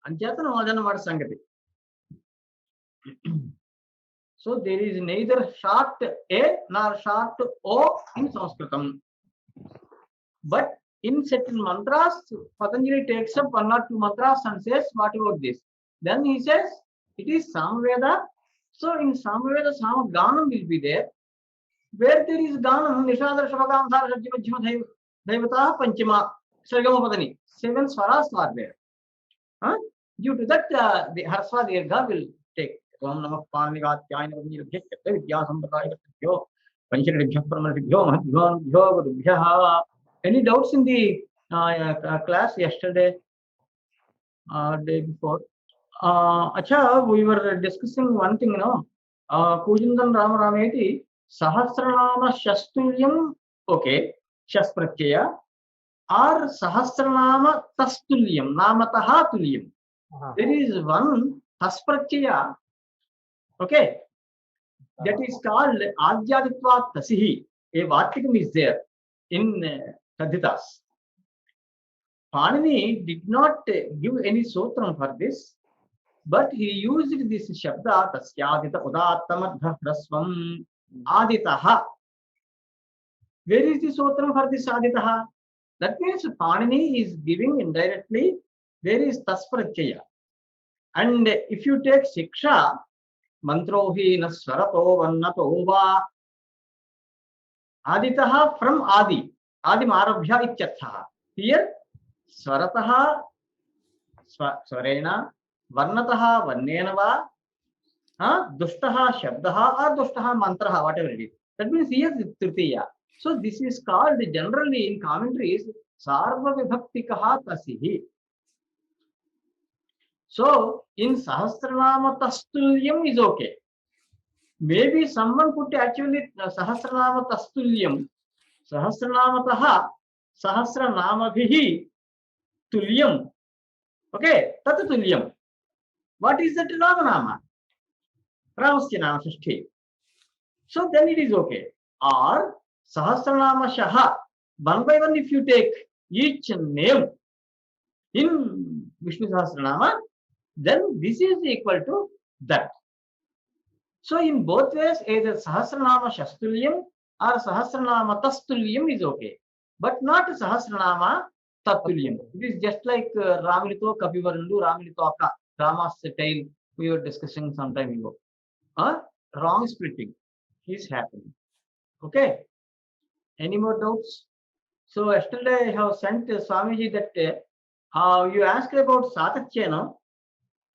Anjatana Vadana Mad Sangati. So there is neither short A nor short O in Sanskritam. But in certain mantras, Patanjali takes up one or two mantras and says, what about this? Then he says, it is Samveda. So in Samveda, Samaganam will be there. Where there is Ganam, Nishadar Shavagam, Sarajima, Devata, Panchima, Sargamapadani. 7 swaras are there. Due to that, the Harsva Dirgha will take. Om Namah Panigatyaina Vidya Sampradaya Pancharidhya Paramadhyo Mahadhyo Gurubhyaha. Any doubts in the class yesterday, day before? Acha, we were discussing one thing, no? Kujindan Rama Rameti, Sahasranama Shastulyam, okay, Shaspratyaya, or Sahasranama Tastulyam, Namataha Tulyam. There is one Taspratyaya, okay, that is called Adyaditva Tasihi. A Vatikam is there in Kadhitas. Panini did not give any sutram for this, but he used this Shabda Tasyadita Udattamadha Hrasvam Aditaha. Where is the sutram for this Aditaha? That means Panini is giving indirectly there is Taspratyaya. And if you take Siksha, Mantrohi Naswarato Vannato Va Aditaha from Adi, Adi Marabhya Ityatha. Here, Swarataha Swarena, Varnataha Vannenava, Dushtaha Shabdaha or Dushtaha Mantraha, whatever it is. That means here is Tritiya. So this is called generally in commentaries Sarva Vibhaktikaha Tasihi. So in Sahasranama Tastulyam is okay. Maybe someone could actually Sahasranama Tastulyam, Sahasranamataha, Sahasranamabhihi Tulyam. Okay, Tata Tulyam. What is that Ramanama? Ramasya Nama Shashti. So then it is okay. Or Sahasranama Shaha. One by one, if you take each name in Vishnu Sahasranama, then this is equal to that. So in both ways, either Sahasranama Shastulyam or Sahasranama Tastulyam is okay. But not Sahasranama Tatulyam. It is just like Ramilito Kapivarandu, Ramilito Akka, Rama's tale we were discussing some time ago. Wrong splitting is happening. Okay. Any more doubts? So yesterday I have sent Swamiji that you asked about Satatyana.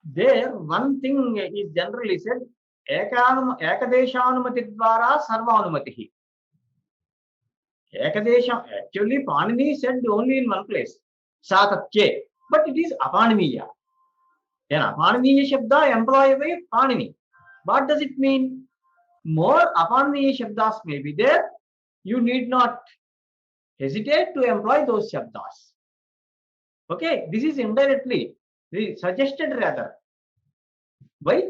There one thing is generally said, Ekadeshanumati Dvara Sarvanumatihi. Ekadesham, actually Panini said only in one place, Satatye, but it is Apaniniya. An Apaniniya Shabda employed by Panini. What does it mean? More Apaniniya Shabdas may be there. You need not hesitate to employ those Shabdas. Okay, this is indirectly suggested rather by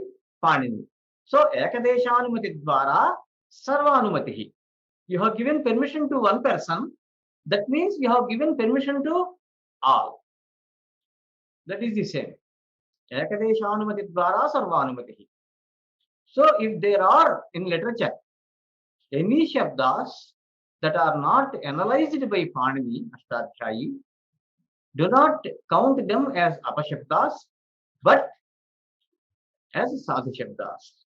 Panini. So, Ekadeshanumati Dvara Sarvanumatihi. You have given permission to one person. That means you have given permission to all. That is the same. Ekadeshanumati Dvara Sarvanumatihi. So, if there are in literature any Shabdas that are not analyzed by Panini, Ashtadhyayi, do not count them as Apashabdas, but as Sadhu Shabdas.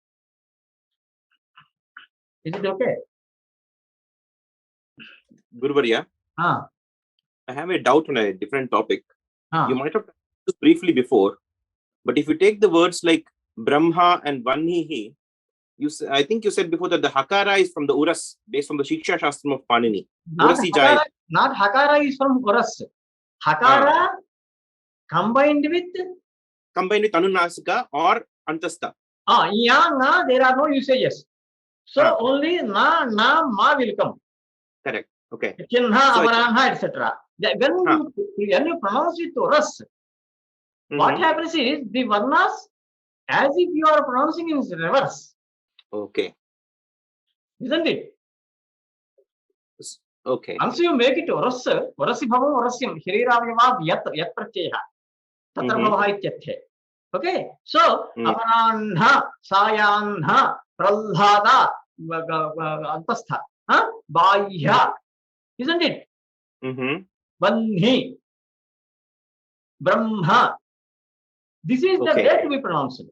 Is it okay? Guruvarya, I have a doubt on a different topic. You might have touched this briefly before, but if you take the words like Brahma and Vannihi, I think you said before that the Hakara is from the Uras, based on the Shiksha Shastram of Panini. Not Hakara is from Uras. Hakara combined with Anunasika or Antastha. Na, there are no usages. So only na, ma will come. Correct. Okay. Chinha, Avaranga, etc. When you pronounce it Uras, what happens is the Varnas, as if you are pronouncing in reverse. Okay. Isn't it? Okay. Once you make it Urasi Bhavam Urasyam, Shriravayavad Yat Pratyaya. Tatra bhavah ityarthe. Okay, so aparanha, sayanha, prahlada, antastha, bahya, isn't it? Vanhi, Brahma. This is the way to be pronounced.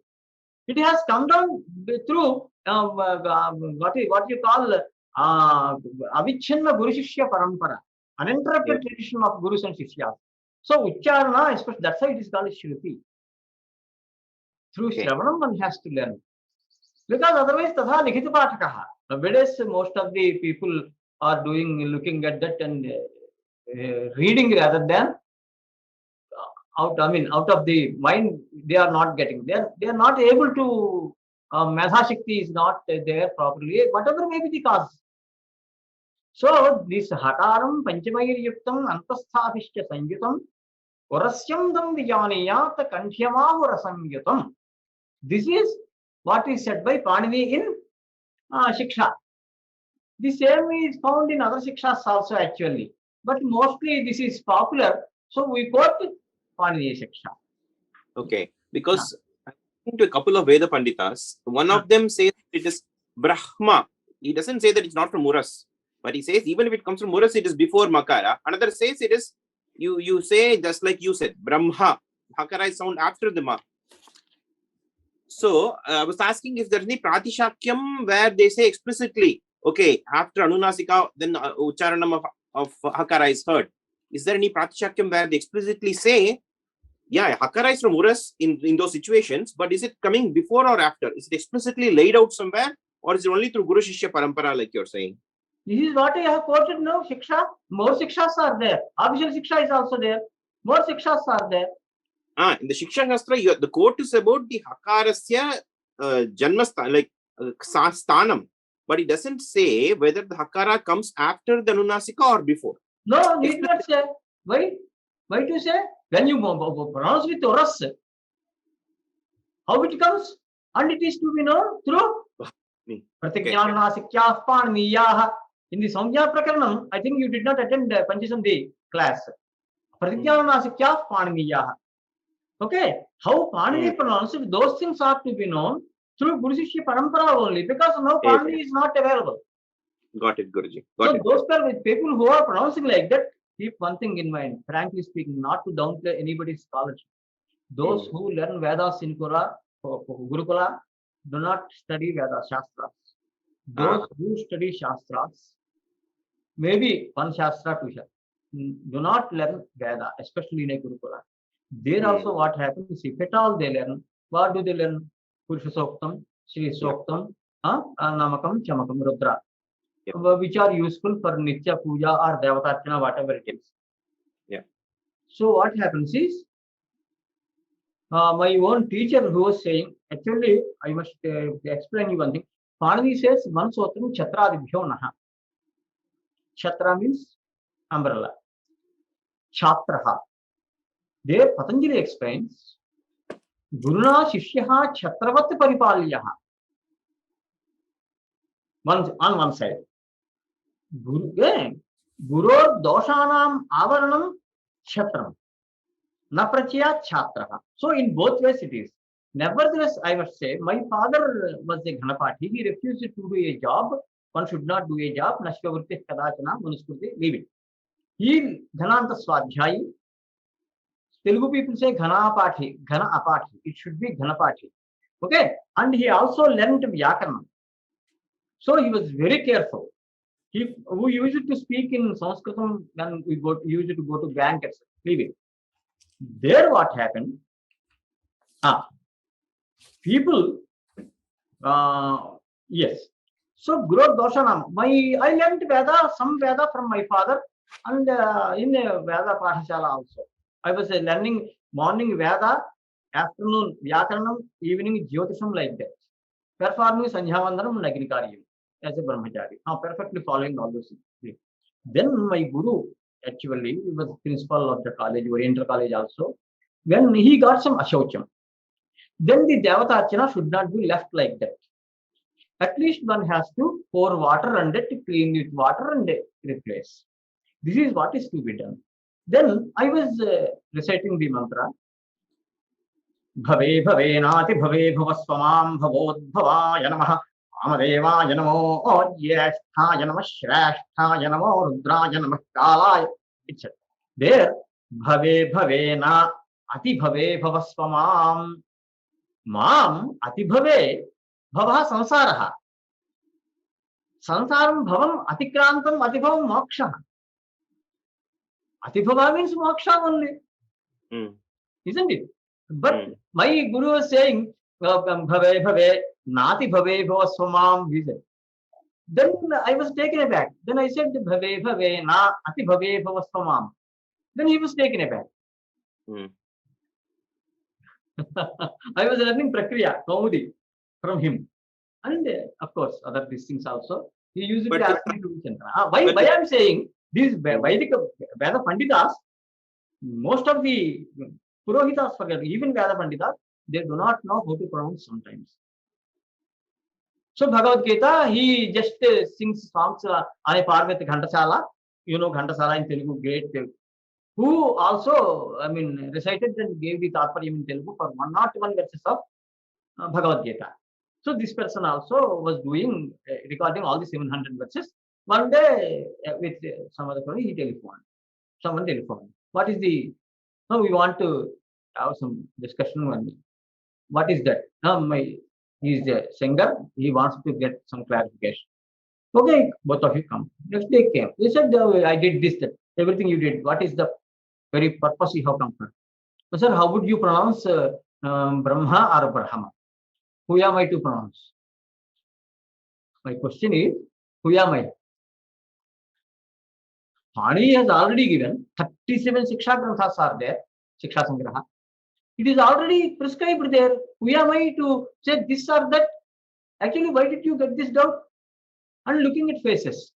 It has come down through what you call avichinna Guru Shishya Parampara, uninterrupted tradition of Gurus and Shishyas. So Ucharana, especially that's why it is called Shruti. Through Shravanam one has to learn. Because otherwise, Tatha Likhita Patakaha. Nowadays, most of the people are looking at that and reading rather than out of the mind. They are not getting. They are not able to. Medha Shakti is not there properly. Whatever may be the cause. So this Hakaram Panchamayir Yuktam Antasthabishya Sanjutam Orasyamdam Vijaniyat Kanhyamahu Rasamyutam. This is what is said by Panini in Shiksha. The same is found in other Shikshas also actually. But mostly this is popular. So we quote Panini Shiksha. Okay. Because I think to a couple of Veda Panditas, one of them says it is Brahma. He doesn't say that it's not from Uras. But he says even if it comes from Uras, it is before Makara. Another says it is, you say just like you said, Brahma. Hakara is sound after the Ma. So I was asking if there's any Pratishakyam where they say explicitly, okay, after Anunasika, then Ucharanam of Hakara is heard. Is there any Pratishakyam where they explicitly say, yeah, Hakara is from Uras in those situations, but is it coming before or after? Is it explicitly laid out somewhere, or is it only through Guru Shishya Parampara, like you're saying? This is what I have quoted now, Shiksha. More Shikshas are there. Official Shiksha is also there. More Shikshas are there. In the Shiksha Shastra, the quote is about the Hakarasya Janmastha, like Sthanam. But it doesn't say whether the Hakara comes after the Anunasika or before. No, need not say. Why? Why to say? When you pronounce with Uras, how it comes? And it is to be known through Pratigyananasikya Paniyah. In the Samjya Prakaranam, I think you did not attend the Panchisandhi class. Pratigyananasikya Paniyah. Okay, how Panini pronounced, those things are to be known through Guru Shishya Parampara only, because now Panini is not available. Got it, Guruji. So those people who are pronouncing like that, keep one thing in mind, frankly speaking, not to downplay anybody's scholarship. Those who learn Vedas in Gurukula do not study Veda Shastras. Those who study Shastras, maybe one Shastra, two Shastra, do not learn Veda, especially in a Gurukula. There also what happens, if at all they learn, what do they learn? Purusha Soktam, Shri Soktam, Namakam, Chamakam, Rudra, which are useful for Nitya Puja or Devatarchana, whatever it is. Yeah. So what happens is, my own teacher who was saying, actually, I must explain you one thing. Panini says, one sotram Chhatradibhyo Naha. Chhatra means umbrella. Chhatraha. There Patanjali explains, Guruna Shishyaha Chhatravat Paripalyaha. On one side. Gurur Doshanam Avaranam Chhatram. Naprachya Chhatraha. So in both ways it is. Nevertheless, I must say, my father was a Ghanapati. He refused to do a job. One should not do a job. Nashkavritti Kadachana Manuskriti, leave it. He Ghananta Swadhyai. Telugu people say Ghana Apati. It should be Ghanapati. Okay. And he also learned Vyakaranam. So he was very careful. We used to speak in Sanskritam when we used to go to banquets. Leave it. There what happened? People, yes. So Guru Doshanam. I learned some Veda from my father, and in a Veda Pahashala also. I was learning morning Veda, afternoon Vyakaranam, evening Jyotisham, like that. Performing Sandhyavandanam and Agrikaryam as a Brahmachari. Perfectly following all those things. Then my Guru, actually, he was principal of the college, Oriental College also. When he got some Ashaucham, then the Devatarchana should not be left like that. At least one has to pour water under it, clean with water and replace. This is what is to be done. Then I was reciting the mantra. Bhave bhave nati bhave bhavasvamam bhavodbhavaya namah. Amadevaya namo Ojyesthaya namah Shreshthaya namo Rudraya namah Kalaya. Etc. There, bhave bhave na ati bhave bhavasvamam. Mam ati bhave bhavah samsarah. Sansaram bhavam atikrantam atibhavam moksha. Atibhava means moksha only. Isn't it? But my guru was saying, bhave bhave, nati bhave bhavasvamam. Then I was taken aback. Then I said, bhave bhave, na ati bhave bhavasvamam. Then he was taken aback. I was learning Prakriya, Kaumudi from him. And of course, other these things also. He used to ask me to listen. Why I am saying these Vedic Veda Panditas, most of the Purohitas, forget, even Veda Panditas, they do not know how to pronounce sometimes. So Bhagavad Gita, he just sings songs on a par with Ghantasala. You know Ghantasala in Telugu, great. Who also, I mean, recited and gave the Tatparyam in Telugu for 101 verses of Bhagavad Gita. So this person also was doing, recording all the 700 verses. One day with some other person, he telephoned. Someone telephoned. What is the, no, we want to have some discussion on me. What is that? He's a singer. He wants to get some clarification. Okay, both of you come. Next day came. They said, I did this, that. Everything you did. What is the very purpose you have come for? So, sir, how would you pronounce Brahma or Brahma? Who am I to pronounce? My question is, who am I? Pani has already given 37 Shiksha Granthas are there, Shiksha Sangraha. It is already prescribed there. Who am I to say this or that? Actually, why did you get this doubt? And looking at faces.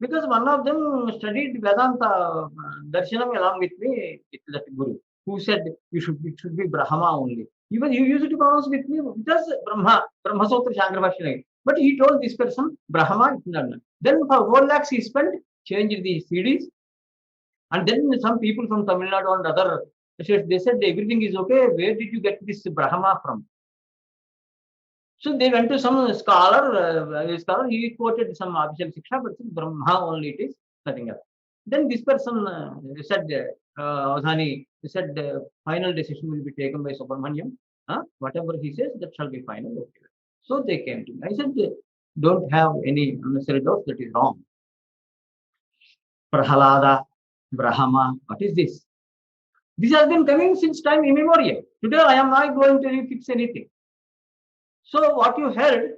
Because one of them studied Vedanta Darshanam along with me, that Guru, who said it should be Brahma only. Even you used to pronounce with me because Brahma Sutra Shankarabhashya. But he told this person Brahma. Then for 4 lakhs he spent, changed the CDs. And then some people from Tamil Nadu and other states, they said everything is okay. Where did you get this Brahma from? So they went to some scholar, he quoted some official Shiksha, but Brahma only it is, nothing else. Then this person said, Avadhani, said final decision will be taken by Subramaniam. Whatever he says, that shall be final. Okay. So they came to me. I said, don't have any unnecessary doubts, that is wrong. Prahalada, Brahma, what is this? This has been coming since time immemorial. Today I am not going to fix anything. So what you heard,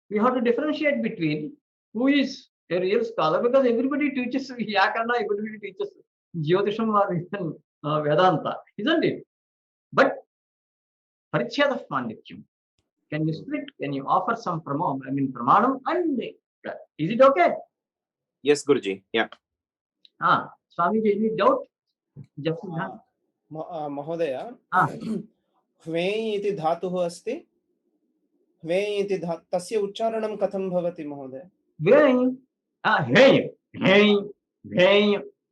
we have to differentiate between who is a real scholar, because everybody teaches Vyakarna, everybody teaches Jyotisham or even Vedanta, isn't it? But Parichyad of Pandityam, can you split? Can you offer some pramanam? And is it okay? Yes, Guruji. Yeah. Swamiji, any doubt? Mahodaya, Hve iti dhatuh asti. Hve iti tasya uchcharanam katham bhavati Mahodaya? Hve.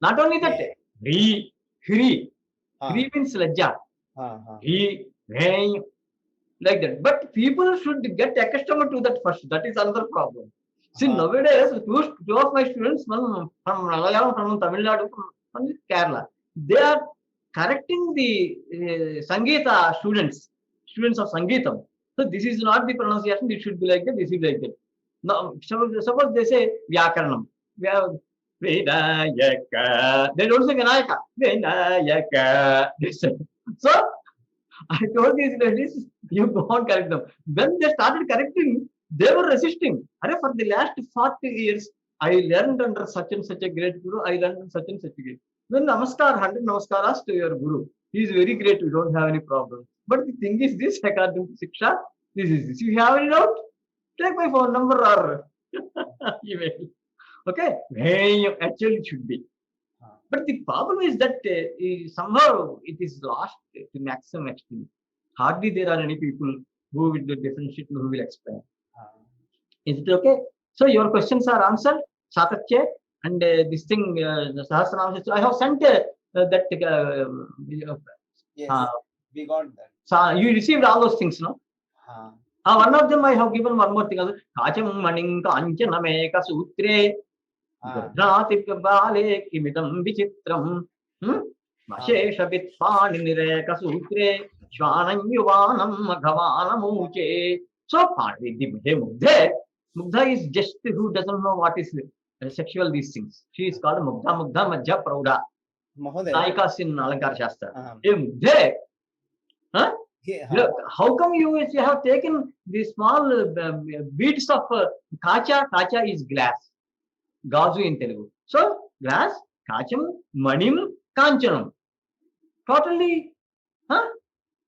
Not only that, Hri. Hri means lajja. Hri, like that. But people should get accustomed to that first. That is another problem. See, nowadays, two of my students from Malayalam, from Tamil Nadu, from Kerala, they are correcting the Sangeeta students of Sangeetam. So this is not the pronunciation, it should be like that, this is like that. Now, suppose they say Vyakaranam. We have Vedayaka. They don't say Vinayaka. Vinayaka. So, I told these ladies, you go on correct them. When they started correcting, they were resisting. For the last 40 years, I learned under such and such a great Guru, I learned such and such a great. Then Namaskar, 100 Namaskaras to your Guru. He is very great, we don't have any problem. But the thing is this, according to Shiksha, this is this. You have any doubt? Take my phone number or email. Okay? Actually, it should be. But the problem is that somehow it is lost to maximum extent. Hardly there are any people who will differentiate, who will explain. Is it okay? So your questions are answered, Satatya, and this thing, the Sahasranam. I have sent that. Yes. We got that. So you received all those things, no? One of them I have given one more thing. Kacham maning kanchanameka sutre gurnati bale kimidam vichitram Mashesha vitpani nireka sutre shvanam yuvanam maghavanam uche. So Mugdha is just who doesn't know what is sexual these things. She is called Mugdha Madhya Prauda. Nayikas in Alankar Shastra. Mugdhe. Huh? Look, how come you have taken the small beads of kacha? Kacha is glass. Gazu in Telugu. So, glass, kacham, manim, kanchanam. Totally, huh?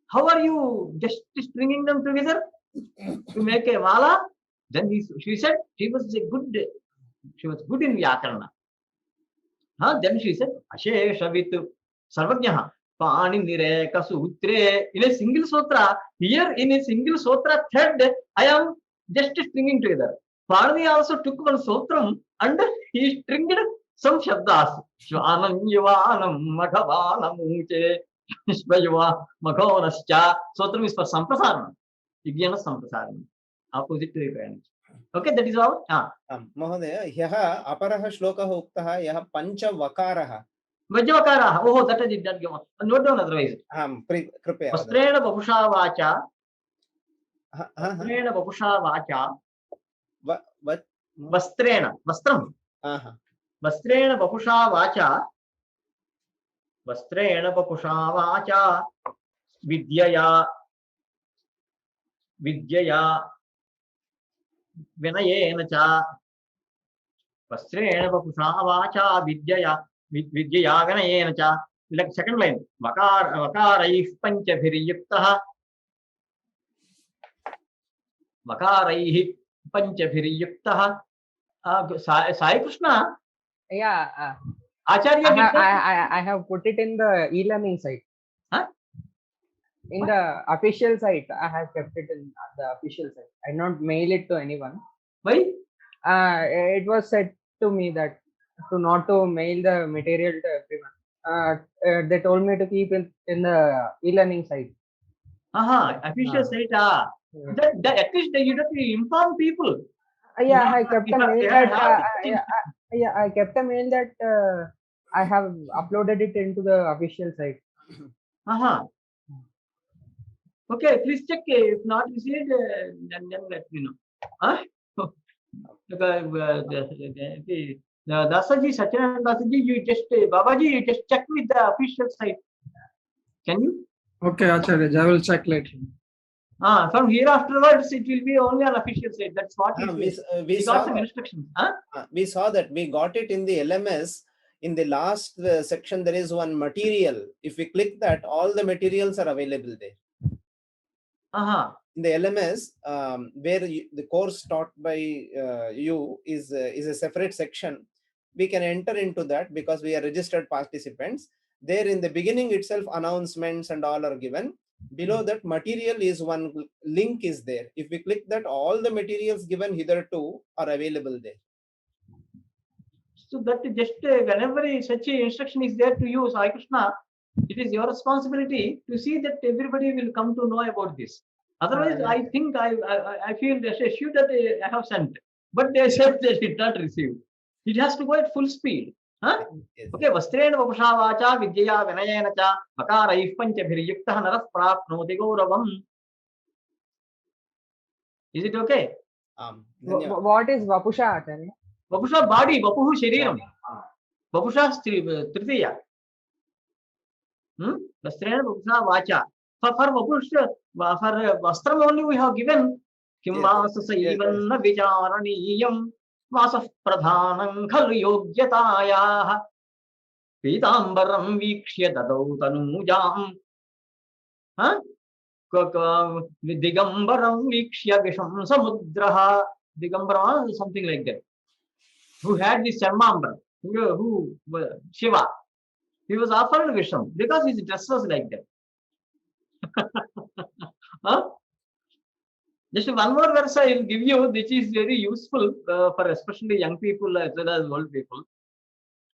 How are you just stringing them together to make a mala? Then she said she was good in Vyakarana. Then she said, Asheshavit Sarvajnaha. Pani Nireka Sutre. In a single sutra, here in a single sutra thread, I am just stringing together. Parni also took one sutram and he stringed some shabdas. Shvanam Yuvanam Maghavanam Uche Shvayava Maghavanascha. Sutram is for Sampasaran. Yajnana Sampasaran. Opposite to the Okay, that is all. Mahodaya, Yaha Aparaha Shloka Uktaha, Yaha Pancha Vakaraha. Vajavakara. Oh, that is that. Note down otherwise. Vastrena Babusha Vacha. Vastrena Babusha Vacha. Vastrena. Vastram. Vastrena Babusha Vacha. Vastrena Babusha Vacha. Vidyaya. Vidyaya. Vinayena cha. Vastrena Babusha Vacha. Vidyaya. Vidyaya Vinayena cha. Like second line, Vakaraih Panchabhiriyuktaha. Vakaraih Panchabhiriyuktaha. Sai Krishna. Yeah. Acharya I have put it in the e-learning site. Huh? In what? The official site, I have kept it in the official site. I did not mail it to anyone. Why? It was said to me that not to mail the material to everyone. They told me to keep it in the e-learning site. Official site. Yeah. That at least you have to inform people. Yeah, I kept a mail that. I kept a mail that I have uploaded it into the official site. Okay, please check. If not received, then let me know. Dasaji, Satyanand Dasaji, you just Babaji, you just check with the official site. Can you? Okay, Acharya, I will check later. From here afterwards, it will be only on official site. That's what we got some instructions. We saw that we got it in the LMS. In the last section, there is one material. If we click that, all the materials are available there. In the LMS, where the course taught by you is a separate section. We can enter into that because we are registered participants. There in the beginning itself, announcements and all are given. Below that, material is one link is there. If we click that, all the materials given hitherto are available there. So that just whenever such an instruction is there to you, Sai Krishna, it is your responsibility to see that everybody will come to know about this. Otherwise, I think I feel assured that I have sent, but they said they did not receive. It has to go at full speed. Huh? Yes. Okay, Vastrena Vapusha Vacha Vidyaya Vinayena cha Vakaraih Panchabhiriyuktaha Naras Prapnoti Gauravam. Is it okay? What is Vapusha, Acharya? Vapusha body, Vapuhu Shariram. Vapusha Tritiya. Vastrena Vapusha Vacha. For Vapusha, for Vastram only we have given Kimbasa Saivanna Vicharaniyam Vasaf Pradhanam Khalu Yogyataya Pitambaram Vikshya Dadau Tanujam Digambaram Vikshya Visham Samudraha Digambara, something like that. Who had this Sarmambra, who Shiva. He was offered Visham because his dress was like that. Just one more verse I will give you, which is very useful for especially young people as well as old people.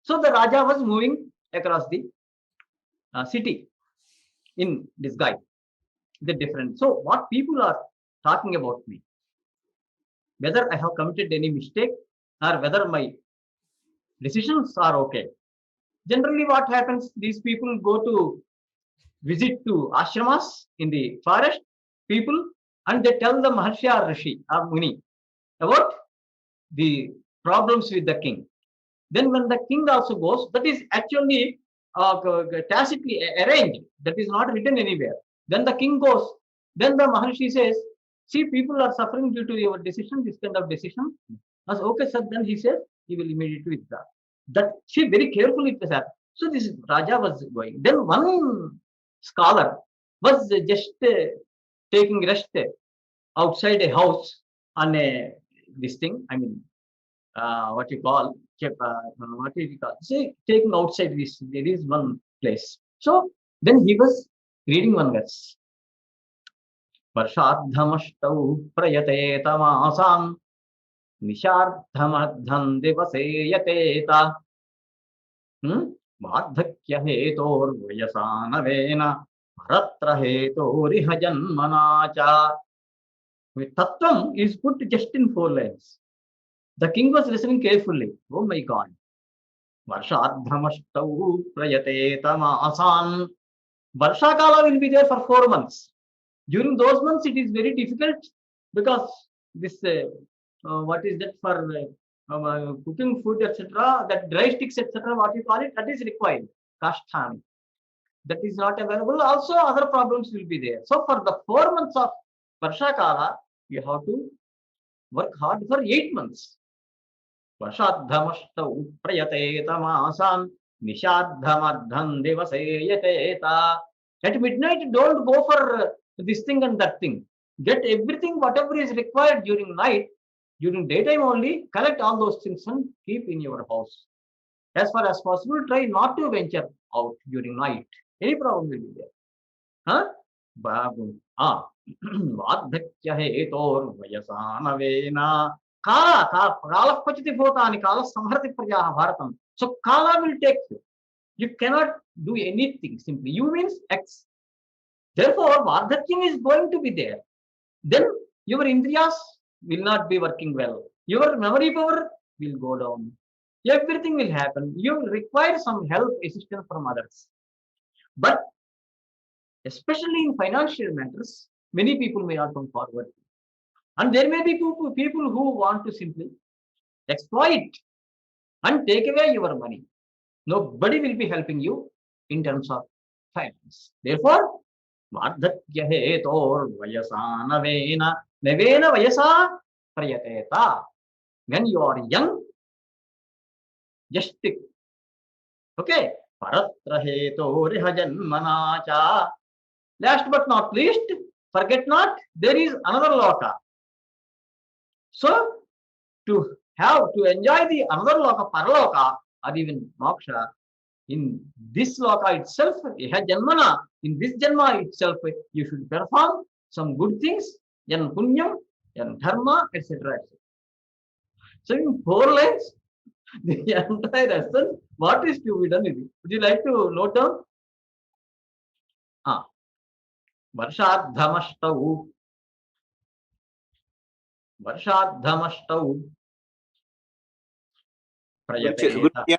So the Raja was moving across the city. in disguise. The different. So what people are talking about me, whether I have committed any mistake or whether my decisions are okay. Generally, what happens? These people go to visit to ashramas in the forest, people, and they tell the Maharshi or Rishi or Muni about the problems with the king. Then when the king also goes, that is actually tacitly arranged. That is not written anywhere. Then the king goes. Then the Maharshi says, see, people are suffering due to your decision, this kind of decision. As okay, sir, then he says, he will immediately withdraw. That, see, very carefully it was happened. So this Raja was going. Then one scholar was just taking rest outside a house on a this thing. I mean, what you call what is it called? Say taking outside this. There is one place. So then he was reading one verse. वर्षार्धमष्टौ प्रयते तमासां निशार्धमर्धं दिवसे यतेत वार्धक्य हेतोर्वयसा नवेन भरत्र हेतोरिह जन्मना च. Tattvam is put just in 4 lines. The king was listening carefully. Oh my God. Varshadhamashtau prayate tamasan. Varsha Kala will be there for 4 months. During those months, it is very difficult because this, what is that for cooking food, etc., that dry sticks, etc., what you call it, that is required. Kashthan. That is not available. Also, other problems will be there. So, for the 4 months of Varsha Kala, you have to work hard for 8 months. Varshadhamashtau prayate tamasan nishadhamadhan devase yateta. At midnight, don't go for this thing and that thing. Get everything, whatever is required during night, during daytime only, collect all those things and keep in your house. As far as possible, try not to venture out during night. Any problem will be there. Huh? Babu. Vardhakya hetor vayasanavena. Kala pachiti bhutani, kala samharti prajaha bharatam. So Kala will take you. You cannot do anything simply. You means X. Therefore, Vardhakyam is going to be there. Then your Indriyas will not be working well. Your memory power will go down. Everything will happen. You will require some help, assistance from others. But especially in financial matters, many people may not come forward. And there may be people who want to simply exploit and take away your money. Nobody will be helping you in terms of finance. Therefore, Vardhakya hetor vayasa navena vayasa prayateta. When you are young, just stick. Okay. Paratra hetor janmana cha. Last but not least, forget not, there is another loka. So, to enjoy the another loka, paraloka, or even moksha, in this loka itself, janmana, in this janma itself, you should perform some good things, yan punyam, yan dharma, etc. So, in 4 lines, the entire essence, what is to be done? Would you like to note down? Varshadhamashtau prayateta.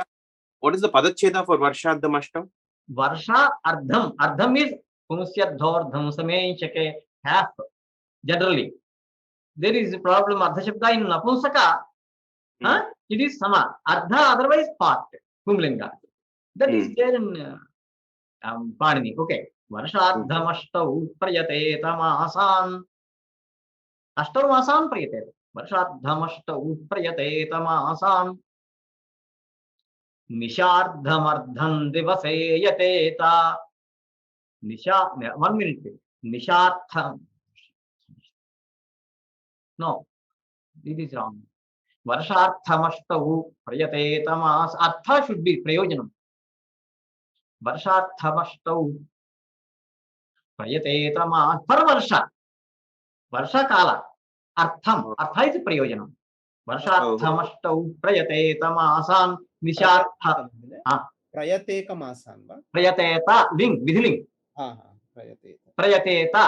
What is the padacheda for Varshadhamashtam? Varsha ardham. Ardham is pumsyadhordham samechake, half. Generally, there is a problem. Ardha shabda in Napunsaka. It is sama. Ardha otherwise part. Pumlinga. That is there in Panini. Okay. Varshadhamashtau prayateta masan. Ashtav masan prayateta. Varshadhamashtau prayateta masan. Nishardhamardhan divase yateta. Nisha, 1 minute. Nishartham. No, it is wrong. Varsharthamashtavu prayatetamas. Artha should be prayojanam. Varsharthamashtavu prayatetamas. Per varsha. Varsha kala. Artham. Artha is prayojanam. Varsharthamashtavu prayatetamasam. Nishartha. Prayateka masan. Prayateta. Ling. Vidhiling. Prayateta.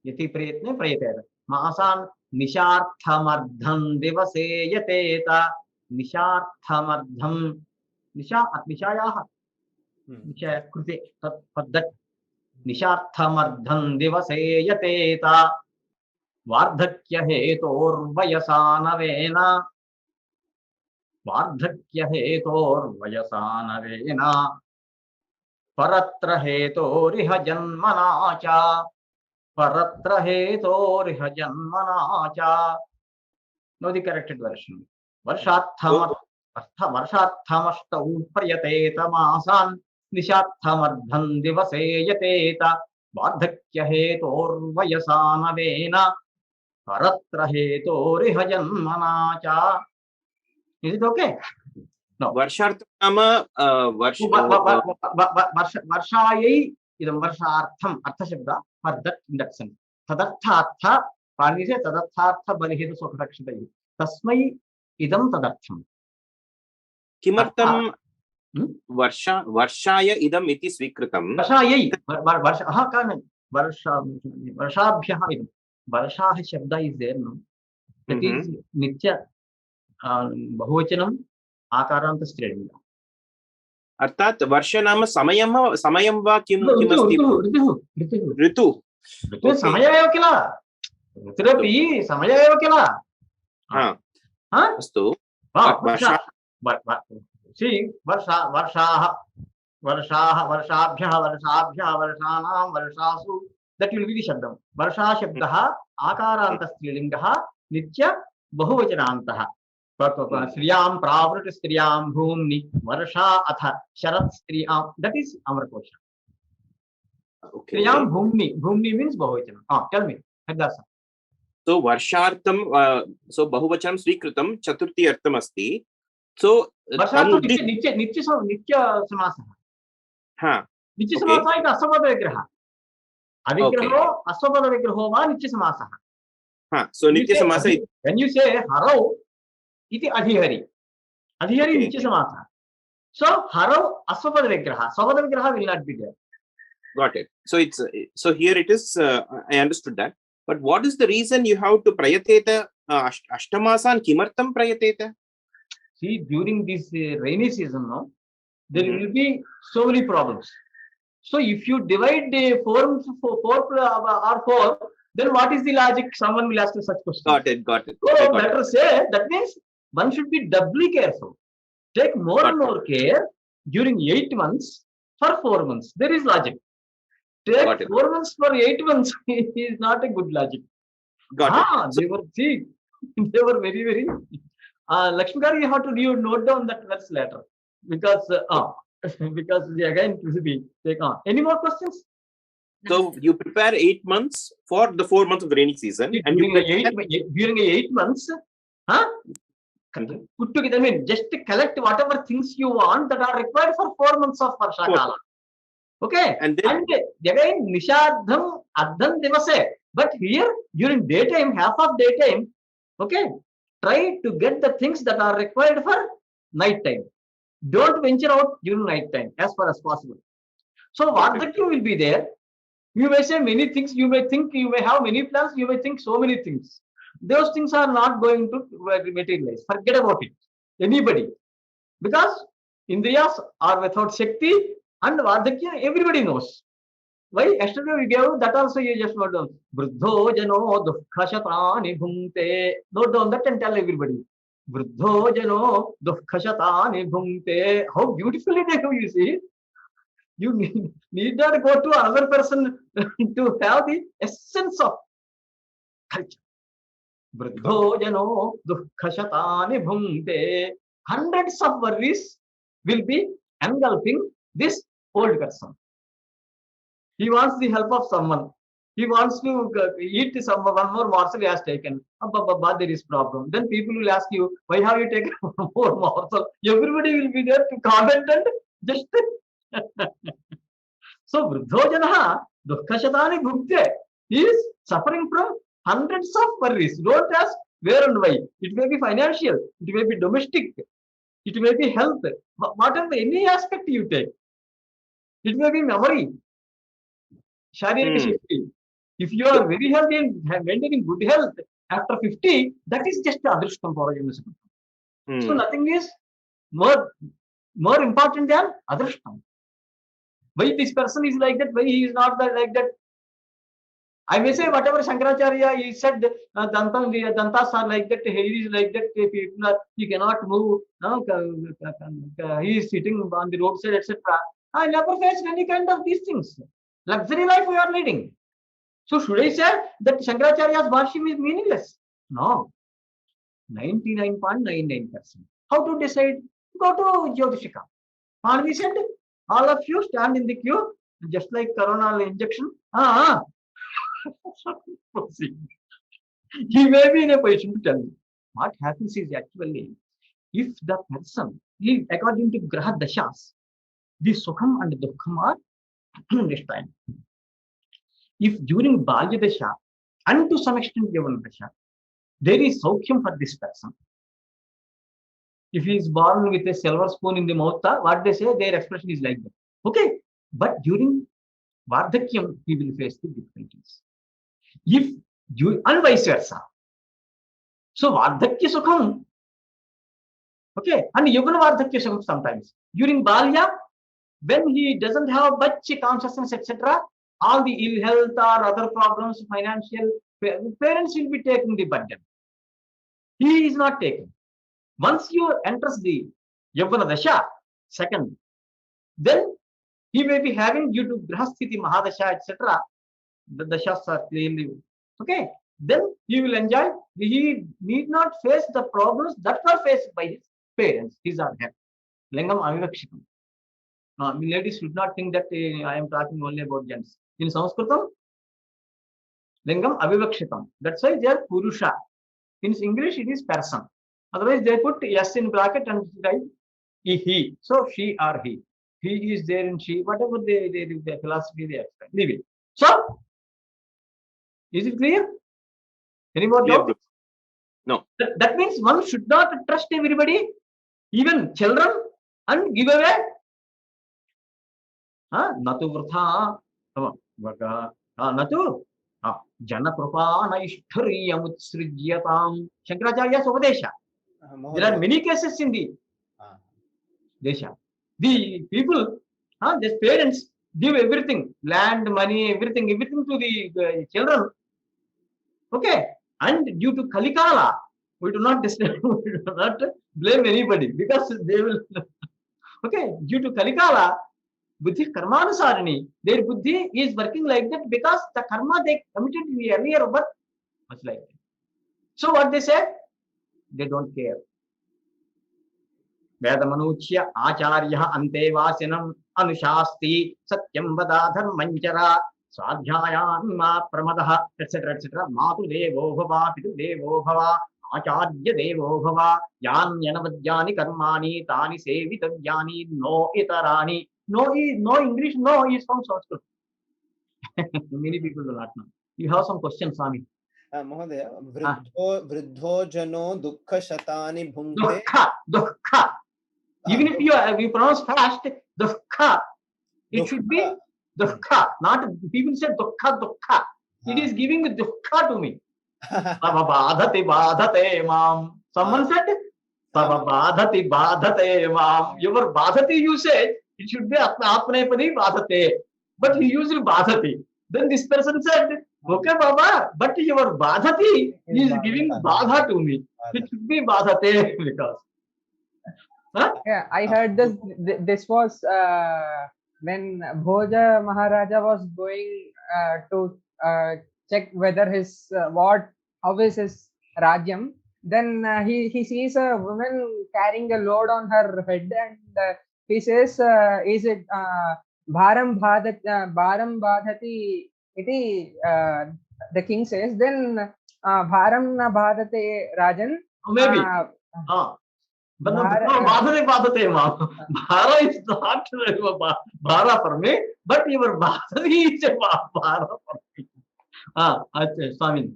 Yati prayatne prayateta. Masan nisharthamardham divase yateta. Nisharthamardham. Nishayah. Nishaya krute. That. Nisharthamardham divase yateta. Vardhakya hetorvayasanavena. Vardhakya hetorvayasanavena. Paratra hetoriha janmana cha. Paratra hetoriha janmana cha. Now the corrected version. Varshathamastau prayateta masan. Nishathamardhan divase yateta. Vardhakya hetorvayasanavena. Paratra hetoriha janmana cha. Is it okay? No. Varsharthama Varshayai idam varshartham artha shabda for that in that sense. Tadarthartha Pani says tadarthartha balihetu sokhakshitai. Tasmai idam tadartham. Kimartam Varshaya idam iti swikritam. Varshayai Varsha kan Varshabhyah idam. Varsha shabda is there no. That is nitya bahuvachanam आकारांत स्त्रीलिंग अर्थात वर्ष नाम समयं वा किमस्ति ऋतु समय एव किल ऋतुरपि समय एव किल अस्तु वर्षाभ्यः वर्षाणां वर्षासु that will be the शब्दं वर्षा शब्दः आकारांत स्त्रीलिंगः नित्य बहुवचनान्तः Sriyam pravrit Sriyam bhumni varsha atha sharat Sriyam. That is our question. Okay. Sriyam bhumni. Bhumni means bahuvachanam. Tell me. So varshartham. So bahuvachanam swikritam chaturthi artham asti. So varshartham nitya samasa. Nitya samasa is asvapada vigraha. Avigraho asvapada vigraho va nitya samasa. So nitya samasa. When you say harau. Iti adhihari. Adhihari nitya samasa. So harau asvapada vigraha. Svapada vigraha will not be there. Got it. So it's here it is. I understood that. But what is the reason you have to prayateta ashtamasan kimartam prayateta? See, during this rainy season, no, there will be so many problems. So if you divide the four, then what is the logic? Someone will ask you such questions. Got it. So better say that means one should be doubly careful. Take more and more care during 8 months for 4 months. There is logic. Take 4 months for 8 months is not a good logic. Got it. They were very, very. Lakshmikar, you have to note down that verse later because again to be take on. Any more questions? So you prepare 8 months for the 4 months of the rainy season, and during 8 months, put together. I mean, just collect whatever things you want that are required for 4 months of Varsha Kala. Okay, and again Nishadham Adham Devase. But here during daytime, half of daytime, okay, try to get the things that are required for night time. Don't venture out during night time as far as possible. So Vardhakya will be there. You may say many things, you may think, you may have many plans, you may think so many things. Those things are not going to materialize. Forget about it. Anybody. Because Indriyas are without Shakti and Vardhakya, everybody knows. Why? Yesterday we gave that also you just note down. Vruddho jano dukkha-shatani bhunte. Note down that and tell everybody. Vruddho jano dukkha-shatani bhunte. How beautifully they do, you see. You need not go to another person to have the essence of culture. Vruddho jano dukkha-shatani bhunte. Hundreds of worries will be engulfing this old person. He wants the help of someone. He wants to eat one more morsel he has taken. There is problem. Then people will ask you, why have you taken one more morsel? Everybody will be there to comment and just. So, Vruddhojanaha, Dukkha-shatani bhukte. He is suffering from hundreds of worries. Don't ask where and why. It may be financial. It may be domestic. It may be health. Whatever, any aspect you take. It may be memory. Sharirika Shakti. If you are very healthy and maintaining good health after 50, that is just the adrishtam for you. So nothing is more important than adrishtam. Why this person is like that? Why he is not like that? I may say whatever Shankaracharya he said, Dantas are like that, hair is like that, people are, he cannot move, he is sitting on the roadside, etc. I never faced any kind of these things. Luxury life we are leading. So should I say that Shankaracharya's Bhashim is meaningless? No. 99.99%. How to decide? Go to Jyotishika. Panvi said, all of you stand in the queue, just like corona injection. He may be in a position to tell you. What happens is actually, if the person, according to Graha Dashas, the Sukham and Dukkham are destined. If during Balya Dasha and to some extent Yavana Dasha, there is Saukhyam for this person. If he is born with a silver spoon in the mouth, what they say, their expression is like that. Okay, but during Vardhakyam, he will face the difficulties. If you and vice versa. So Vardhakya Sukham, okay, and Yavana Vardhakya Sukham sometimes. During Balya, when he doesn't have much consciousness, etc., all the ill health or other problems, financial, parents will be taking the burden. He is not taking. Once you enters the Yavana Dasha, second, then he may be having due to Grahasthiti, Mahadasha, etc. The Dashas are clearly, okay. Then he will enjoy. He need not face the problems that were faced by his parents, his or her. Lingam Avivakshikam. Ladies should not think that I am talking only about gents. In Sanskritam, Lingam Avivakshitam. That's why they are Purusha. In English, it is person. Otherwise, they put yes in bracket and write he. So she or he. He is there and she. Whatever the philosophy they explain. Leave it. So, is it clear? Any more doubt? No. That means one should not trust everybody, even children, and give away. Natu vrtha. Natu. Janakrupana ishtaryamutsrijyatam. Shankaracharya's Upadesha. There are many cases in the Desha. The people, the parents give everything, land, money, everything to the children. Okay. And due to Kalikala, we do not blame anybody because they will. Okay. Due to Kalikala, Buddhi Karmanusarani, their Buddhi is working like that because the karma they committed in the earlier birth was like that. So what they said, they don't care. Vedamanuchya Acharya Antevasinam Anushasti Satyam Vada Dharmanchara Swadhyayanma Pramadaha etc. Matu Devo Bhava Pitu Devo Bhava Acharya Devo Bhava Yan Yanavadyani Karmani Tani Sevitavyani No Itarani. No English, no is from Sanskrit. Many people do not know. You have some questions, Swami. Mahodaya, vriddho jano dukkha shatani bhungte. Dukkha. Even if you pronounce fast, dukkha, it should be dukkha. Not people say dukkha. It is giving dukkha to me. Badhate mam. Someone said badhate mam. Your badhati you said it should be apnepani badhate, but he used badhati. Then this person said, okay, Baba, but your badhati is giving badha to me. It should be badhate because. Yeah, I heard this. This was when Bhoja Maharaja was going to check whether his how is his Rajyam. Then he sees a woman carrying a load on her head, and he says, "Is it Bharam Badhati?" Iti the king says. Then Bharam na Badhate Rajan. Maybe. But badhate ma'am. Bhara is not Bhara for me, but your badhati is a Bhara for me. Swami.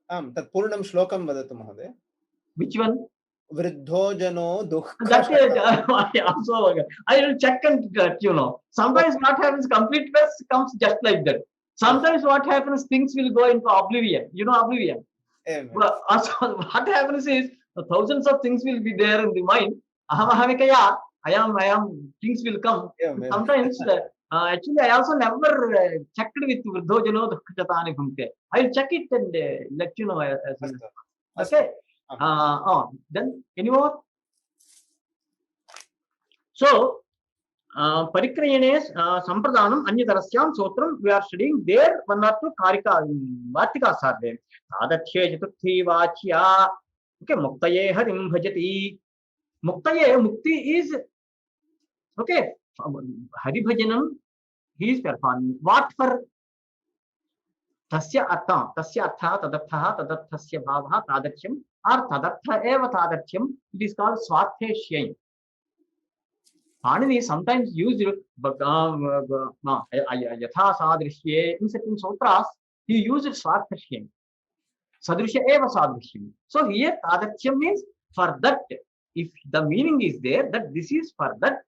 Tat purnam shlokam vadatu Mahodaya. Which one? Vriddho jano dukkha. That also I will check and sometimes what happens, complete verse comes just like that. Sometimes what happens, things will go into oblivion. You know oblivion. But also, what happens is thousands of things will be there in the mind. AhamahamiKaya, I am, things will come. Sometimes, actually, I also never checked with Vrdhojano Dukhatani Bhumte. I'll check it and let you know as soon as. Okay. Then, any more? So, Parikrayane Sampradanam Anyatarasyam Sotram, we are studying there one or two Karika Vartikas are there. Adathye Jatuthi Vachya. Okay, Muktaye Harim Bhajati. Muktaye, Mukti is okay. Hari Bhajanam, he is performing. What for? Tasya Artha, Tadartha, Tadarthasya Bhavaha, Tadarthyam, or Tadartha Eva Tadarthyam. It is called Swatheshya. Panini sometimes used Yatha Sadrishye in certain sutras, he used Swatheshya. Sadrishya Eva Sadrishyam. So here Tadarthyam means for that. If the meaning is there that this is for that,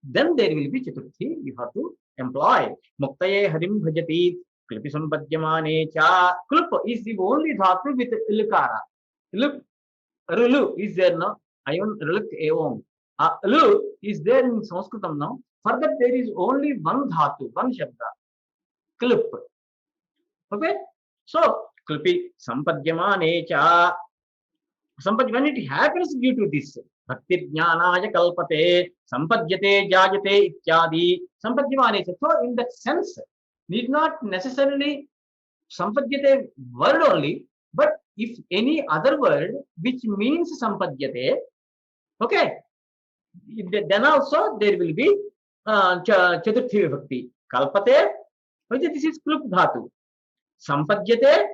then there will be Chaturthi. You have to employ. Muktaye Harim Bhajati. Klupi Sampadhyamane Cha. Klup is the only dhatu with ilkara. Look, Rulu is there now. Ayon Ruluk Evom. Lu is there in Sanskritam now. For that there is only one dhatu, one shabda. Klup. Okay? So, Klupi Sampadhyamane Cha. When it happens due to this, Bhakti Jnanaya Kalpate, Sampadhyate Jajate Ityadi, Sampadhyamane. So, in that sense, need not necessarily Sampadhyate word only, but if any other word which means Sampadhyate, okay, then also there will be Chaturthi Vibhakti. Kalpate, this is Klup Dhatu. Sampadhyate,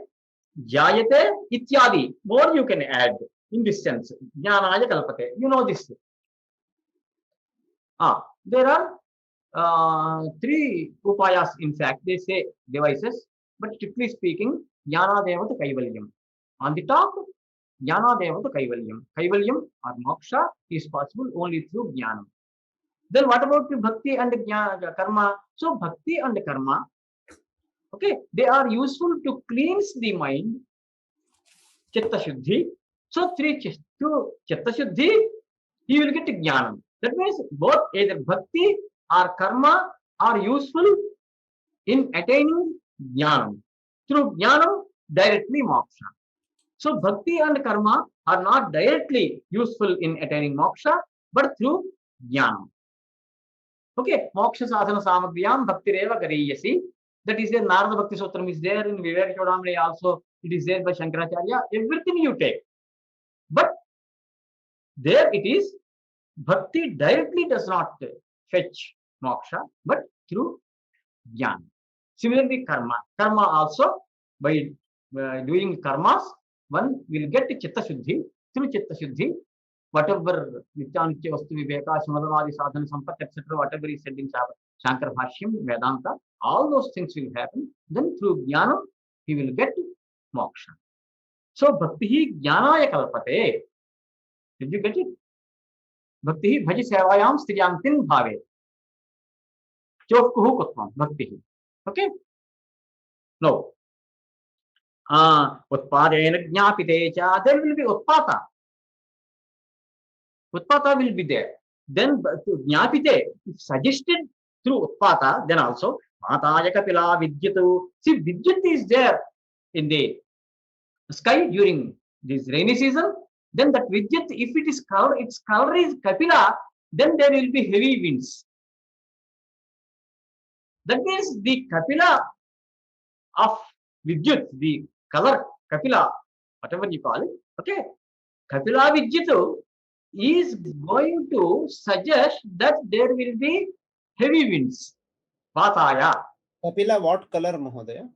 Jayate, Ityadi. More you can add in this sense. Jnanaya Kalpate. You know this. There are 3 upayas, in fact, they say devices, but strictly speaking, Jnana Devata Kaivalyam. On the top, Jnana Devata Kaivalyam. Kaivalyam or moksha is possible only through Jnana. Then what about the Bhakti and the Karma? So, Bhakti and Karma, okay, they are useful to cleanse the mind, Chitta Shuddhi. So, through Chitta Shuddhi, he will get Jnanam. That means both either Bhakti or Karma are useful in attaining Jnanam. Through Jnanam, directly moksha. So, Bhakti and Karma are not directly useful in attaining moksha, but through Jnanam. Okay, Moksha Sadhana Samagriyam Bhakti Reva Gariyasi. That is there, Narada Bhakti Sutram is there, in Vivek Chodamani also, it is there by Shankaracharya. Everything you take. But there it is, Bhakti directly does not fetch moksha, but through Jnana. Similarly, Karma. Karma also, by doing karmas, one will get Chitta Shuddhi. Through Chitta Shuddhi, whatever Nityanitya Vastu Viveka, Samadhavadi Sadhana Sampat, etc., whatever is said in Shankara Bhashyam, Vedanta, all those things will happen. Then through Jnana, he will get moksha. So, Bhakti Jnanaya Kalpate. Did you get it? Bhakti Bhaji Sevayam Striyantin Bhave. Chokkuhu Kutvam. Bhakti. Okay? No. Utpadena Jnapite Cha. There will be Utpata. Utpata will be there. Then Jnapite, if suggested through Utpata, then also Mataya Kapila Vidyatu. See, Vidyat is there in the sky during this rainy season. Then that Vidyat, if it is color, its color is Kapila, then there will be heavy winds. That means the Kapila of Vidyat, the color Kapila, whatever you call it, okay, Kapila Vidyatu is going to suggest that there will be heavy winds. Vataya. Kapila, what color, Mahodaya?